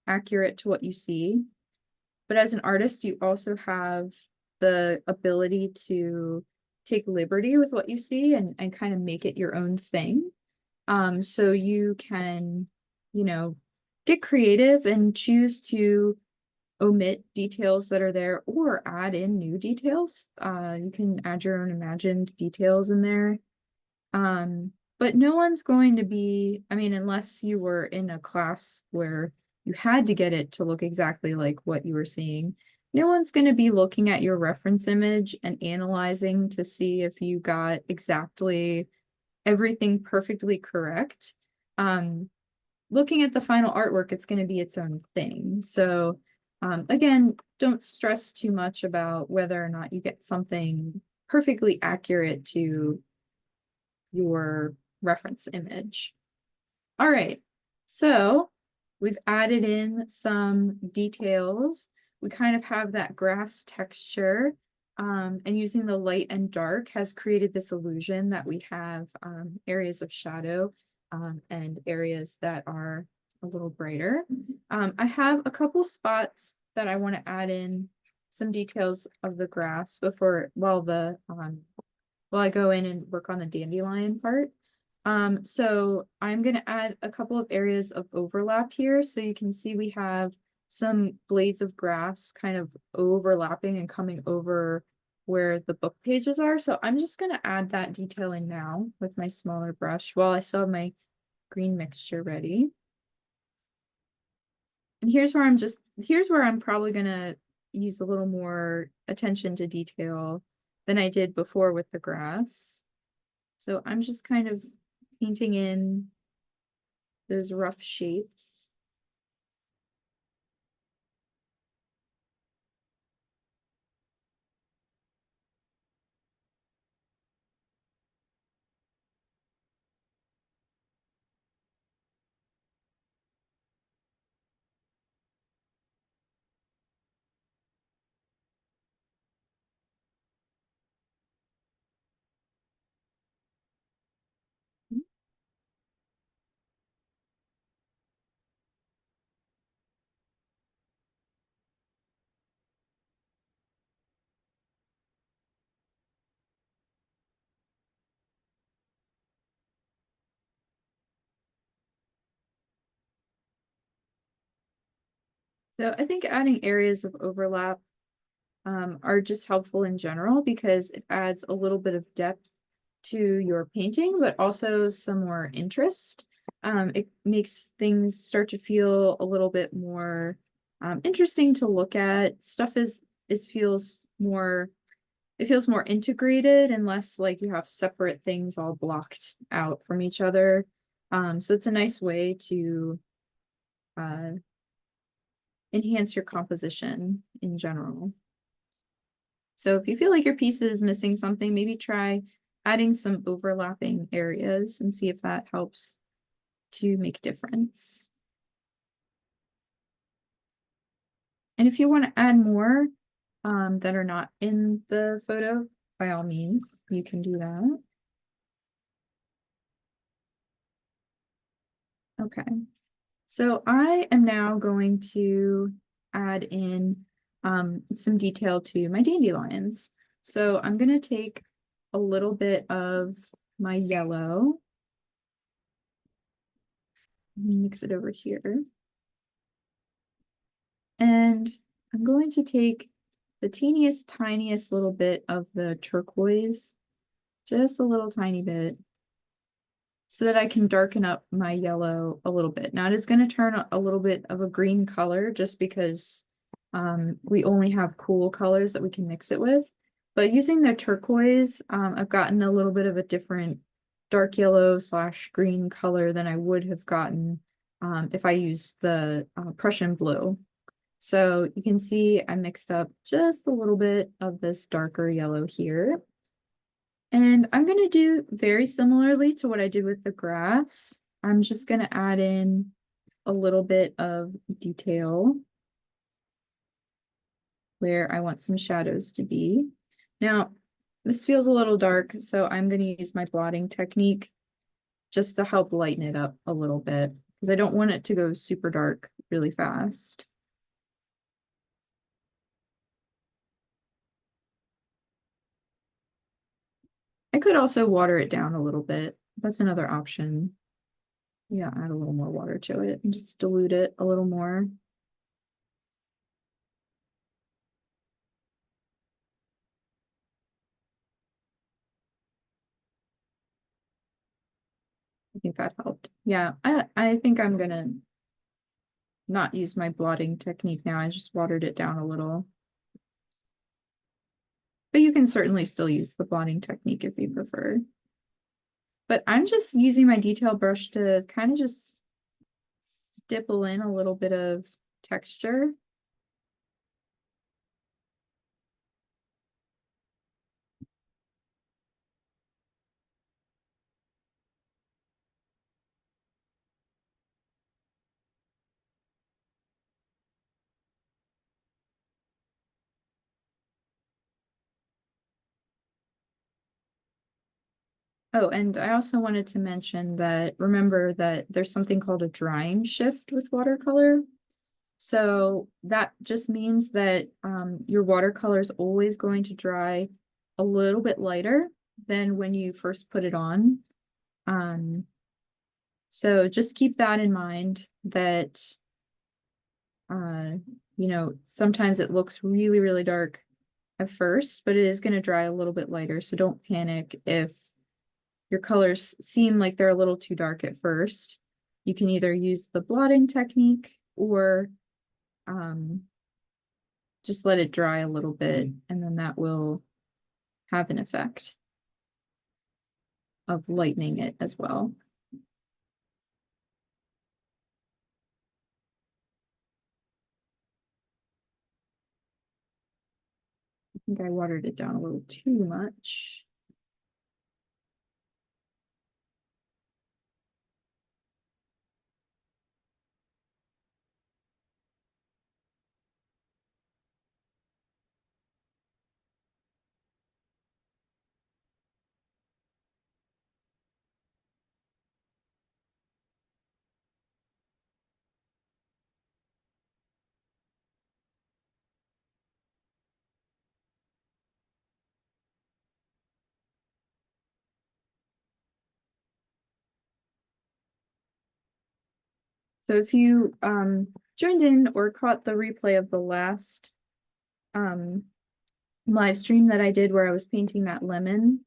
accurate to what you see. But as an artist, you also have the ability to take liberty with what you see and kind of make it your own thing. So you can, you know, get creative and choose to omit details that are there or add in new details. You can add your own imagined details in there. But no one's going to be, I mean, unless you were in a class where you had to get it to look exactly like what you were seeing, no one's going to be looking at your reference image and analyzing to see if you got exactly everything perfectly correct. Um, Looking at the final artwork, it's going to be its own thing. So, again, don't stress too much about whether or not you get something perfectly accurate to your reference image. All right, so we've added in some details. We kind of have that grass texture, and using the light and dark has created this illusion that we have areas of shadow and areas that are a little brighter. I have a couple spots that I want to add in some details of the grass before, while I go in and work on the dandelion part. So I'm going to add a couple of areas of overlap here. So you can see we have some blades of grass kind of overlapping and coming over where the book pages are. So I'm just going to add that detail in now with my smaller brush while I still have my green mixture ready. And here's where I'm probably going to use a little more attention to detail than I did before with the grass. So I'm just kind of painting in those rough shapes. So I think adding areas of overlap are just helpful in general because it adds a little bit of depth to your painting, but also some more interest. It makes things start to feel a little bit more interesting to look at. Stuff is feels more it feels more integrated and less like you have separate things all blocked out from each other. So it's a nice way to uh, enhance your composition in general. So if you feel like your piece is missing something, maybe try adding some overlapping areas and see if that helps to make a difference. And if you want to add more that are not in the photo, by all means, you can do that. Okay. So I am now going to add in some detail to my dandelions. So I'm going to take a little bit of my yellow, mix it over here, and I'm going to take the teeniest, tiniest little bit of the turquoise, just a little tiny bit, so that I can darken up my yellow a little bit. Now it is going to turn a little bit of a green color just because we only have cool colors that we can mix it with. But using the turquoise, I've gotten a little bit of a different dark yellow slash green color than I would have gotten if I used the Prussian blue. So you can see I mixed up just a little bit of this darker yellow here. And I'm going to do very similarly to what I did with the grass. I'm just going to add in a little bit of detail where I want some shadows to be. Now, this feels a little dark, so I'm going to use my blotting technique just to help lighten it up a little bit because I don't want it to go super dark really fast. I could also water it down a little bit. That's another option. Yeah, add a little more water to it and just dilute it a little more. I think that helped. Yeah, I think I'm gonna not use my blotting technique now. I just watered it down a little. But you can certainly still use the blotting technique if you prefer. But I'm just using my detail brush to kind of just stipple in a little bit of texture. Oh, and I also wanted to mention that remember that there's something called a drying shift with watercolor. So that just means that your watercolor is always going to dry a little bit lighter than when you first put it on. Um, so just keep that in mind that, uh, sometimes it looks really, really dark at first, but it is going to dry a little bit lighter. So don't panic if your colors seem like they're a little too dark at first. You can either use the blotting technique or just let it dry a little bit, and then that will have an effect of lightening it as well. I think I watered it down a little too much. So if you joined in or caught the replay of the last um, live stream that I did where I was painting that lemon,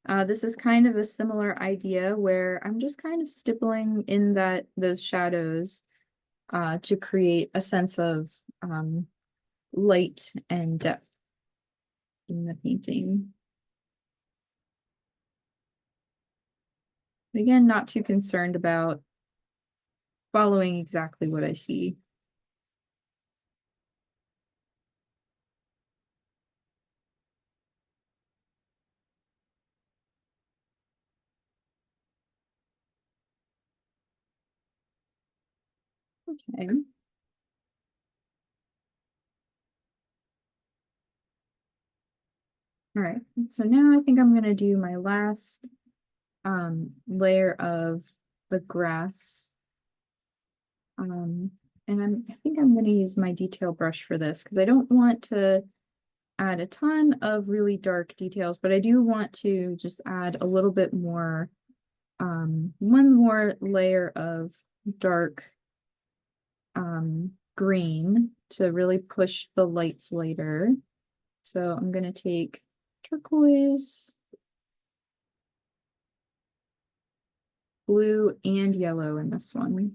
this is kind of a similar idea where I'm just kind of stippling in those shadows to create a sense of light and depth in the painting. But again, not too concerned about following exactly what I see. Okay. All right. So now I think I'm going to do my last layer of the grass Um, and I think I'm going to use my detail brush for this because I don't want to add a ton of really dark details, but I do want to just add a little bit more, one more layer of dark green to really push the lights later. So I'm going to take turquoise, blue, and yellow in this one.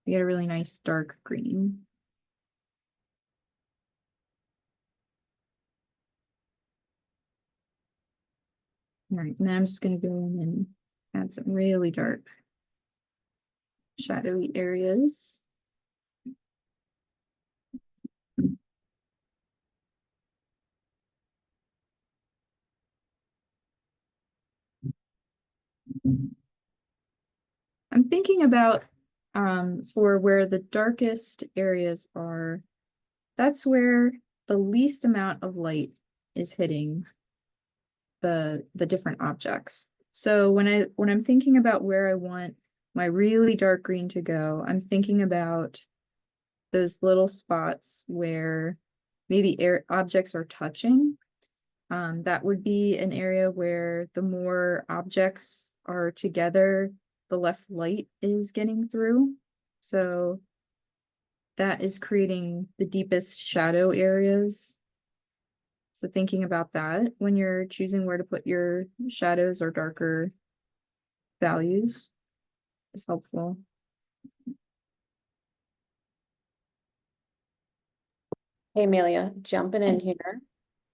You get a really nice dark green. All right, and then I'm just going to go in and add some really dark shadowy areas. I'm thinking about for where the darkest areas are, that's where the least amount of light is hitting the different objects. So when I'm thinking about where I want my really dark green to go, I'm thinking about those little spots where maybe air objects are touching. That would be an area where the more objects are together, the less light is getting through. So that is creating the deepest shadow areas. So thinking about that when you're choosing where to put your shadows or darker values is helpful. Hey, Amelia, jumping in here.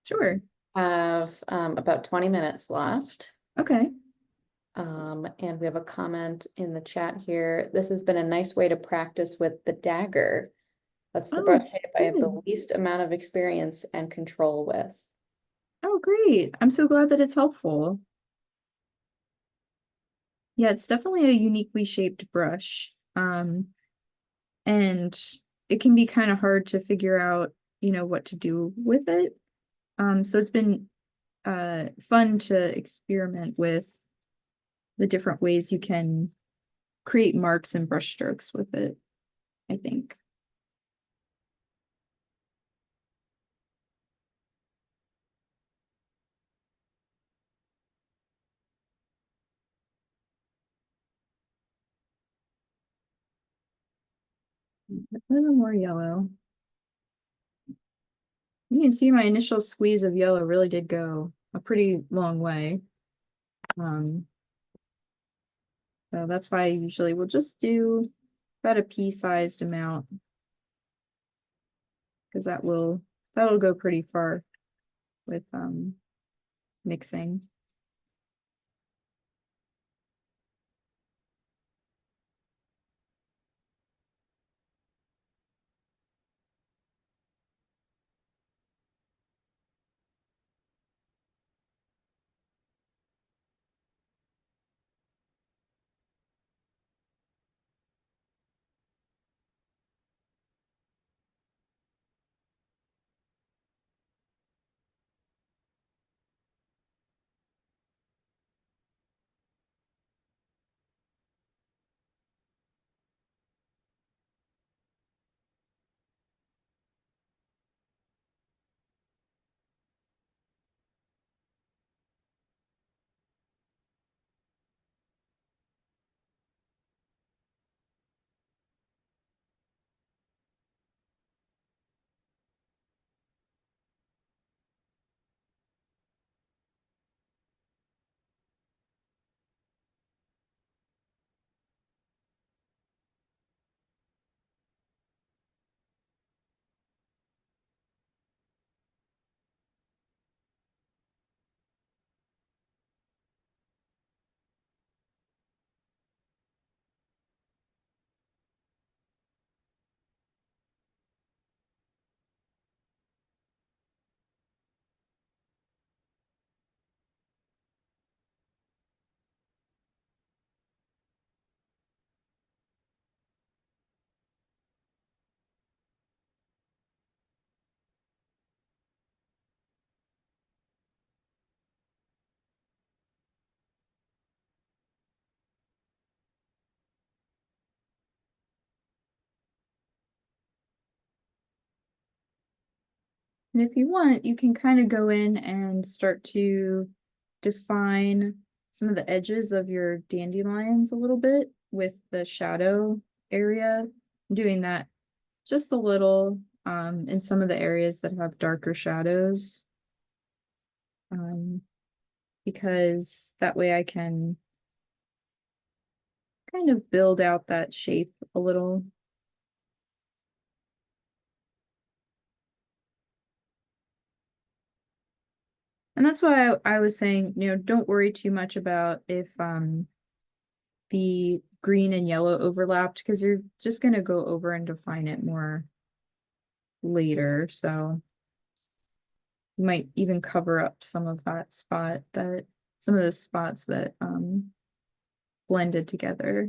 Sure. Have about 20 minutes left. Okay. And we have a comment in the chat here. This has been a nice way to practice with the dagger. That's the Oh, brush shape I have the good. least amount of experience and control with. Oh, great. I'm so glad that it's helpful. Yeah, it's definitely a uniquely shaped brush. And it can be kind of hard to figure out, what to do with it. So it's been fun to experiment with the different ways you can create marks and brush strokes with it, I think. A little more yellow. You can see my initial squeeze of yellow really did go a pretty long way. Um, so that's why I usually will just do about a pea-sized amount because that'll go pretty far with mixing. And if you want, you can kind of go in and start to define some of the edges of your dandelions a little bit with the shadow area. I'm doing that just a little in some of the areas that have darker shadows. Because that way I can kind of build out that shape a little. And that's why I was saying, don't worry too much about if the green and yellow overlapped, because you're just going to go over and define it more later. So you might even cover up some of some of those spots that blended together.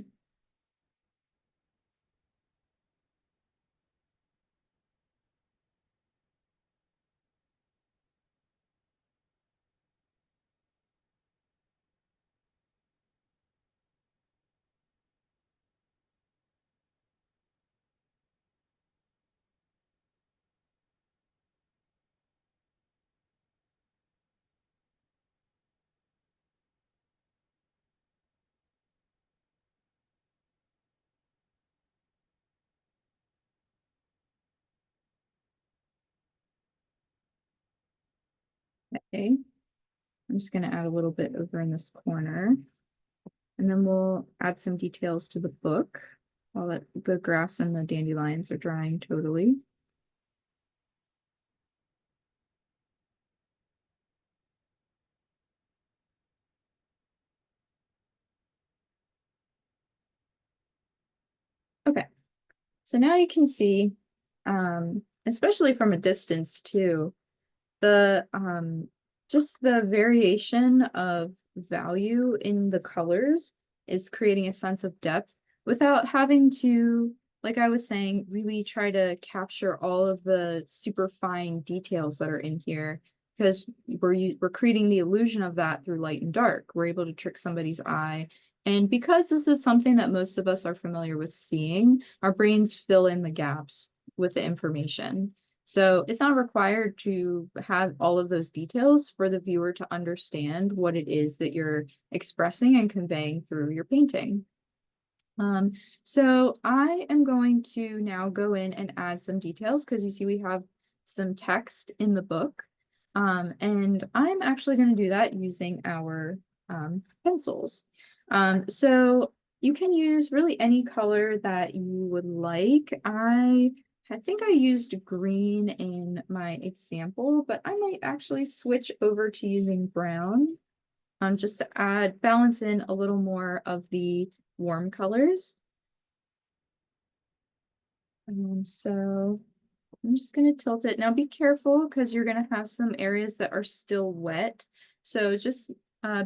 Okay. I'm just going to add a little bit over in this corner. And then we'll add some details to the book while the grass and the dandelions are drying totally. Okay, so now you can see, especially from a distance too, the just the variation of value in the colors is creating a sense of depth without having to, like I was saying, really try to capture all of the super fine details that are in here, because we're creating the illusion of that through light and dark. We're able to trick somebody's eye. And because this is something that most of us are familiar with seeing, our brains fill in the gaps with the information. So it's not required to have all of those details for the viewer to understand what it is that you're expressing and conveying through your painting. So I am going to now go in and add some details, because you see we have some text in the book. And I'm actually going to do that using our pencils. So you can use really any color that you would like. I think I used green in my example, but I might actually switch over to using brown, just to balance in a little more of the warm colors. So I'm just going to tilt it. Now be careful, because you're going to have some areas that are still wet. So just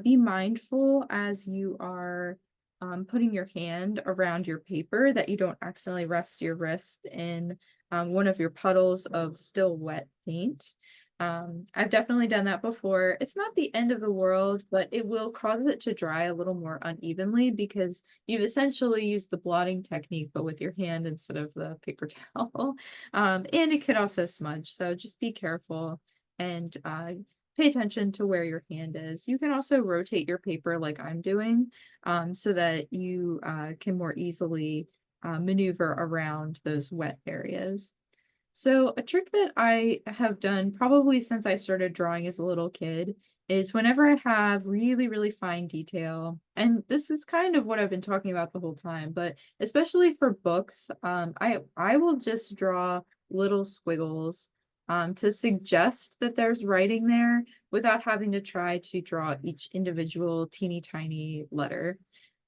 be mindful as you are putting your hand around your paper that you don't accidentally rest your wrist in one of your puddles of still wet paint. I've definitely done that before. It's not the end of the world, but it will cause it to dry a little more unevenly, because you've essentially used the blotting technique, but with your hand instead of the paper towel. And it could also smudge, so just be careful and pay attention to where your hand is. You can also rotate your paper like I'm doing, so that you can more easily maneuver around those wet areas. So a trick that I have done probably since I started drawing as a little kid is whenever I have really, really fine detail, and this is kind of what I've been talking about the whole time, but especially for books, I will just draw little squiggles to suggest that there's writing there without having to try to draw each individual teeny tiny letter.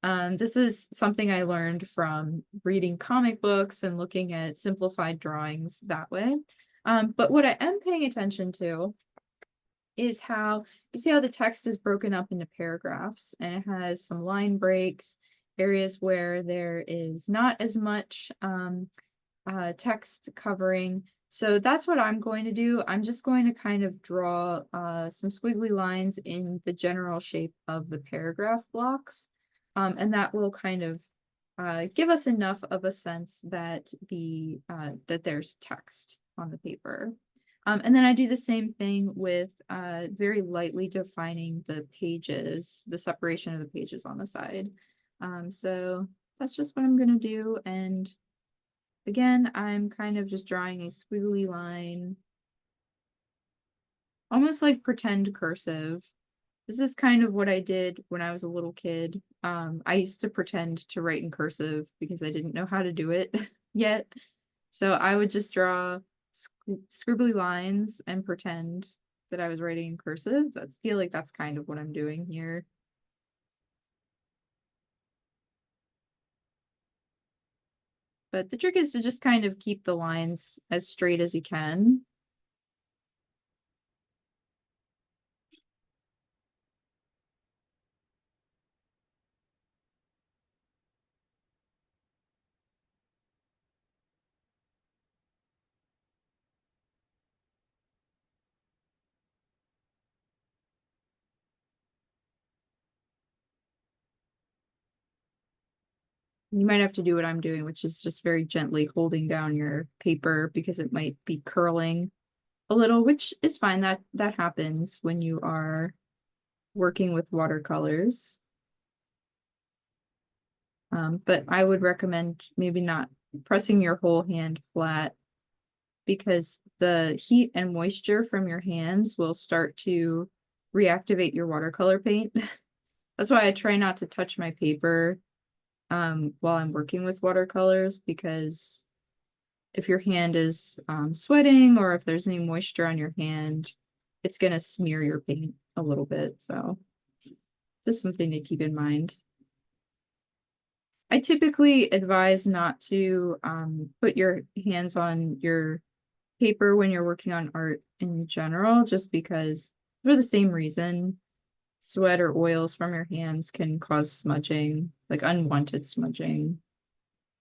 This is something I learned from reading comic books and looking at simplified drawings that way. But what I am paying attention to is how you see how the text is broken up into paragraphs, and it has some line breaks, areas where there is not as much text covering. So that's what I'm going to do. I'm just going to kind of draw some squiggly lines in the general shape of the paragraph blocks. And that will kind of give us enough of a sense that that there's text on the paper. And then I do the same thing with very lightly defining the pages, the separation of the pages on the side. So that's just what I'm gonna do. And again, I'm kind of just drawing a squiggly line, almost like pretend cursive. This is kind of what I did when I was a little kid. I used to pretend to write in cursive because I didn't know how to do it yet. So I would just draw scribbly lines and pretend that I was writing in cursive. I feel like that's kind of what I'm doing here. But the trick is to just kind of keep the lines as straight as you can. You might have to do what I'm doing, which is just very gently holding down your paper because it might be curling a little, which is fine. That happens when you are working with watercolors. But I would recommend maybe not pressing your whole hand flat because the heat and moisture from your hands will start to reactivate your watercolor paint. That's why I try not to touch my paper while I'm working with watercolors, because if your hand is sweating or if there's any moisture on your hand, it's going to smear your paint a little bit. So just something to keep in mind. I typically advise not to put your hands on your paper when you're working on art in general, just because for the same reason, sweat or oils from your hands can cause smudging, like unwanted smudging.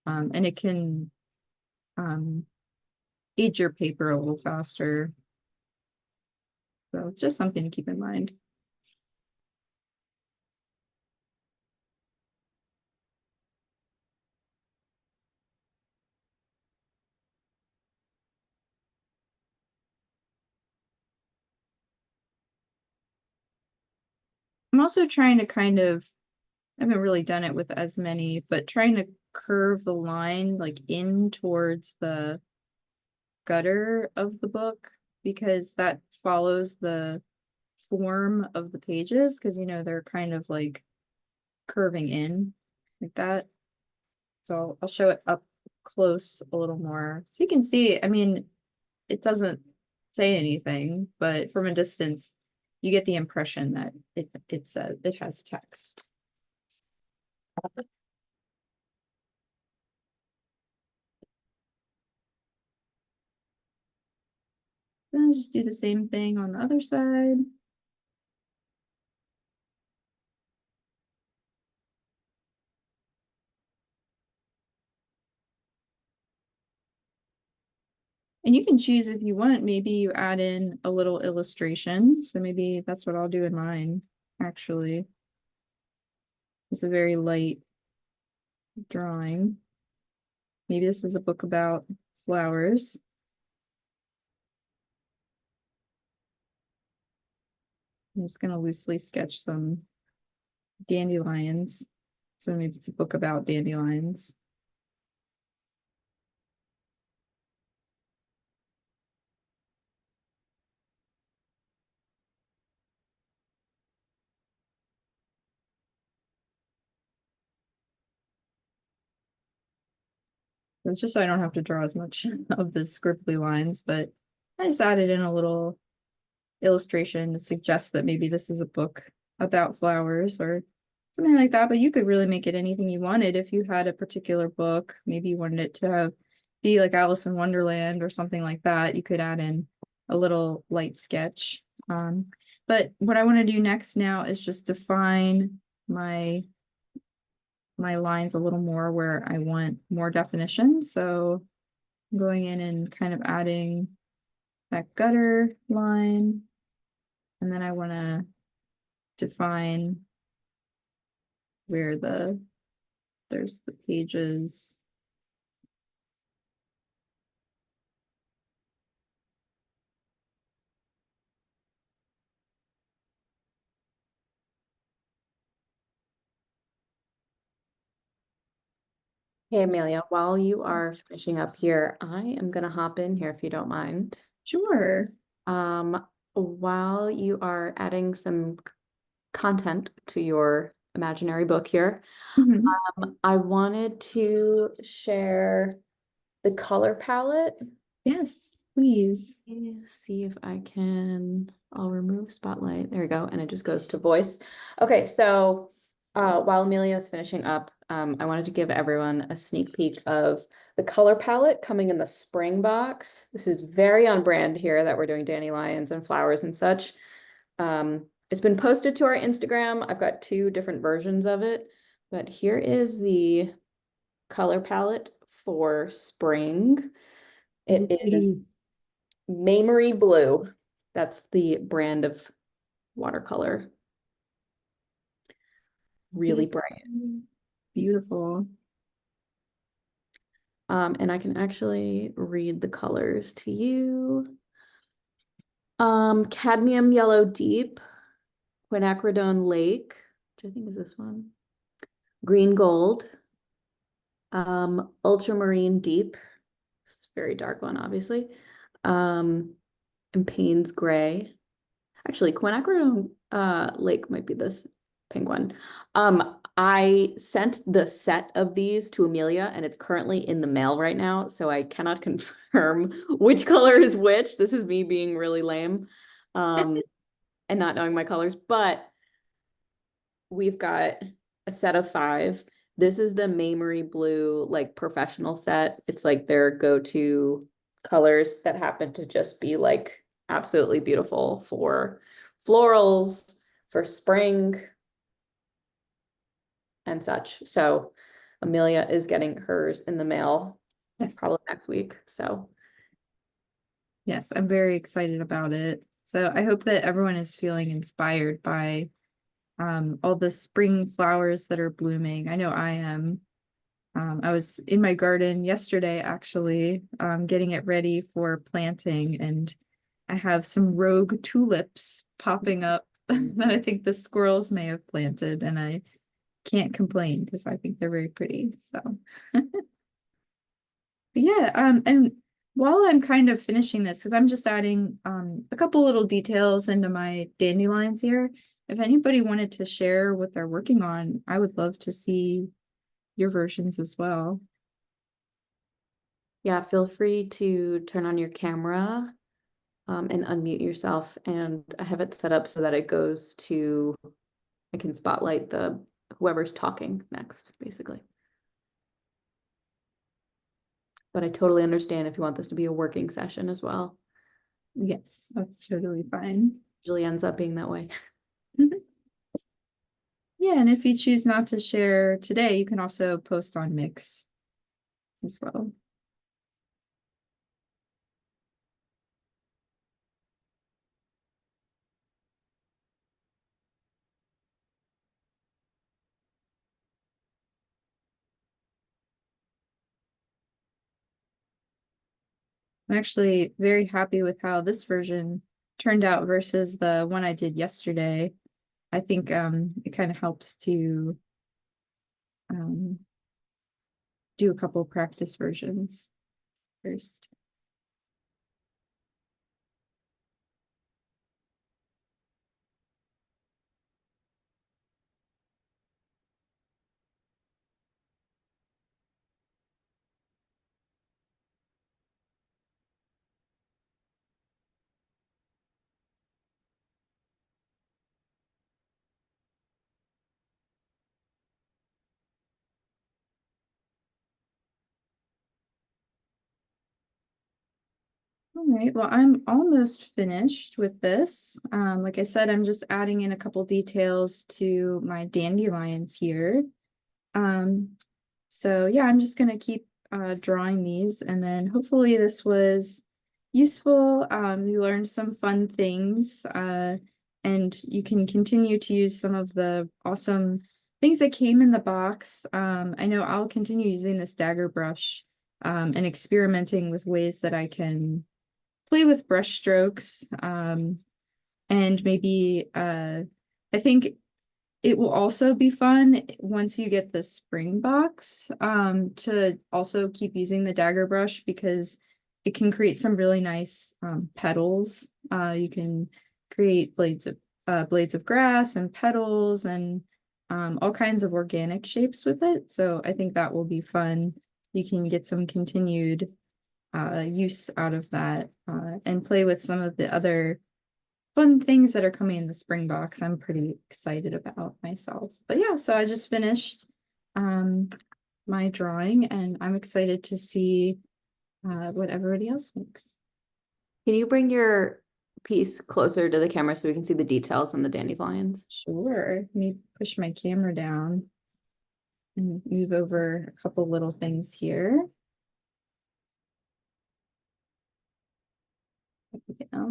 And it can age your paper a little faster. So just something to keep in mind. I'm also trying to I haven't really done it with as many, but trying to curve the line like in towards the gutter of the book, because that follows the form of the pages, because they're kind of like curving in like that. So I'll show it up close a little more so you can see. I mean, it doesn't say anything, but from a distance you get the impression that it says it has text. Then just do the same thing on the other side. And you can choose if you want, maybe you add in a little illustration. So maybe that's what I'll do in mine, actually. It's a very light drawing. Maybe this is a book about flowers. I'm just going to loosely sketch some dandelions. So maybe it's a book about dandelions. It's just so I don't have to draw as much of the scribbly lines, but I just added in a little illustration to suggest that maybe this is a book about flowers or something like that. But you could really make it anything you wanted. If you had a particular book, maybe you wanted it to be like Alice in Wonderland or something like that, you could add in a little light sketch. But what I want to do next now is just define my lines a little more where I want more definition. So I'm going in and kind of adding that gutter line. And then I want to define where there's the pages. Hey Amelia, while you are finishing up here, I am gonna hop in here if you don't mind. Sure. While you are adding some content to your imaginary book here, Mhm. I wanted to share the color palette. Yes, please. See if I can, I'll remove spotlight. There we go. And it just goes to voice. Okay, so while Amelia is finishing up, I wanted to give everyone a sneak peek of the color palette coming in the spring box. This is very on brand here that we're doing dandelions and flowers and such. It's been posted to our Instagram. I've got two different versions of it, but here is the color palette for spring. It is Lovely. Mamery Blue. That's the brand of watercolor. It Really is bright. beautiful. And I can actually read the colors to you. Cadmium Yellow Deep, Quinacridone Lake, which I think is this one. Green Gold, Ultramarine Deep. It's a very dark one, obviously. And Payne's Gray. Actually, Quinacridone Lake might be this pink one. I sent the set of these to Amelia, and it's currently in the mail right now, so I cannot confirm which color is which. This is me being really lame, and not knowing my colors, but we've got a set of 5. This is the Mamery Blue, like professional set. It's like their go-to colors that happen to just be like absolutely beautiful for florals, for spring, and such. So Amelia is getting hers in the mail Yes. probably next week. So Yes, I'm very excited about it. So I hope that everyone is feeling inspired by all the spring flowers that are blooming. I know I am. I was in my garden yesterday, actually, getting it ready for planting, and I have some rogue tulips popping up that I think the squirrels may have planted, and I can't complain because I think they're very pretty. So, but yeah, and while I'm kind of finishing this, because I'm just adding a couple little details into my dandelions here. If anybody wanted to share what they're working on, I would love to see your versions as well. yeah, feel free to turn on your camera and unmute yourself. And I have it set up so that it goes to, I can spotlight the whoever's talking next, basically. But I totally understand if you want this to be a working session as well. Yes, that's totally fine. Usually ends up being that way. Mhm. Yeah, and if you choose not to share today, you can also post on Mix as well. I'm actually very happy with how this version turned out versus the one I did yesterday. I think it kind of helps to um, do a couple practice versions first. All right, well, I'm almost finished with this. Like I said, I'm just adding in a couple details to my dandelions here. Um, so yeah, I'm just gonna keep drawing these, and then hopefully this was useful. You learned some fun things, and you can continue to use some of the awesome things that came in the box. I know I'll continue using this dagger brush and experimenting with ways that I can play with brush strokes, and maybe I think It will also be fun once you get the spring box, to also keep using the dagger brush because it can create some really nice petals. You can create blades of grass and petals and all kinds of organic shapes with it. So I think that will be fun. You can get some continued use out of that and play with some of the other fun things that are coming in the spring box. I'm pretty excited about myself. But yeah, so I just finished um my drawing and I'm excited to see what everybody else makes. Can you bring your piece closer to the camera so we can see the details on the dandelions? Sure. Let me push my camera down and move over a couple little things here. Yeah.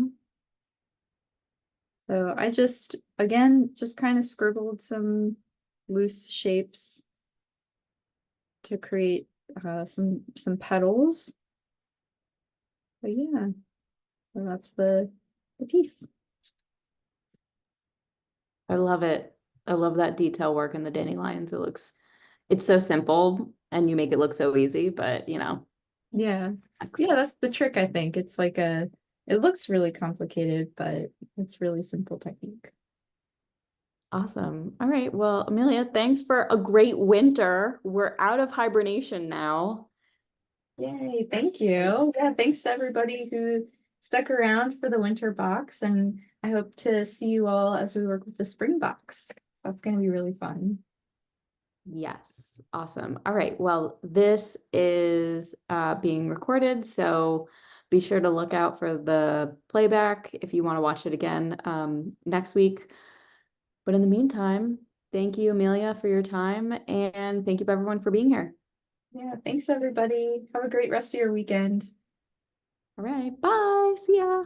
So I just, again, just kind of scribbled some loose shapes to create some petals. But yeah, so that's the piece. I love it. I love that detail work in the dandelions. It's so simple and you make it look so easy, but Yeah. Yeah, X. that's the trick, I think. It's like it looks really complicated, but it's really simple technique. Awesome. All right. Well, Amelia, thanks for a great winter. We're out of hibernation now. Yay, thank you. Yeah, thanks to everybody who stuck around for the winter box, and I hope to see you all as we work with the spring box. That's going to be really fun. Yes. Awesome. All right. Well, this is being recorded, so be sure to look out for the playback if you want to watch it again next week. But in the meantime, thank you, Amelia, for your time, and thank you everyone for being here. Yeah, thanks everybody. Have a great rest of your weekend. All right. Bye. See ya.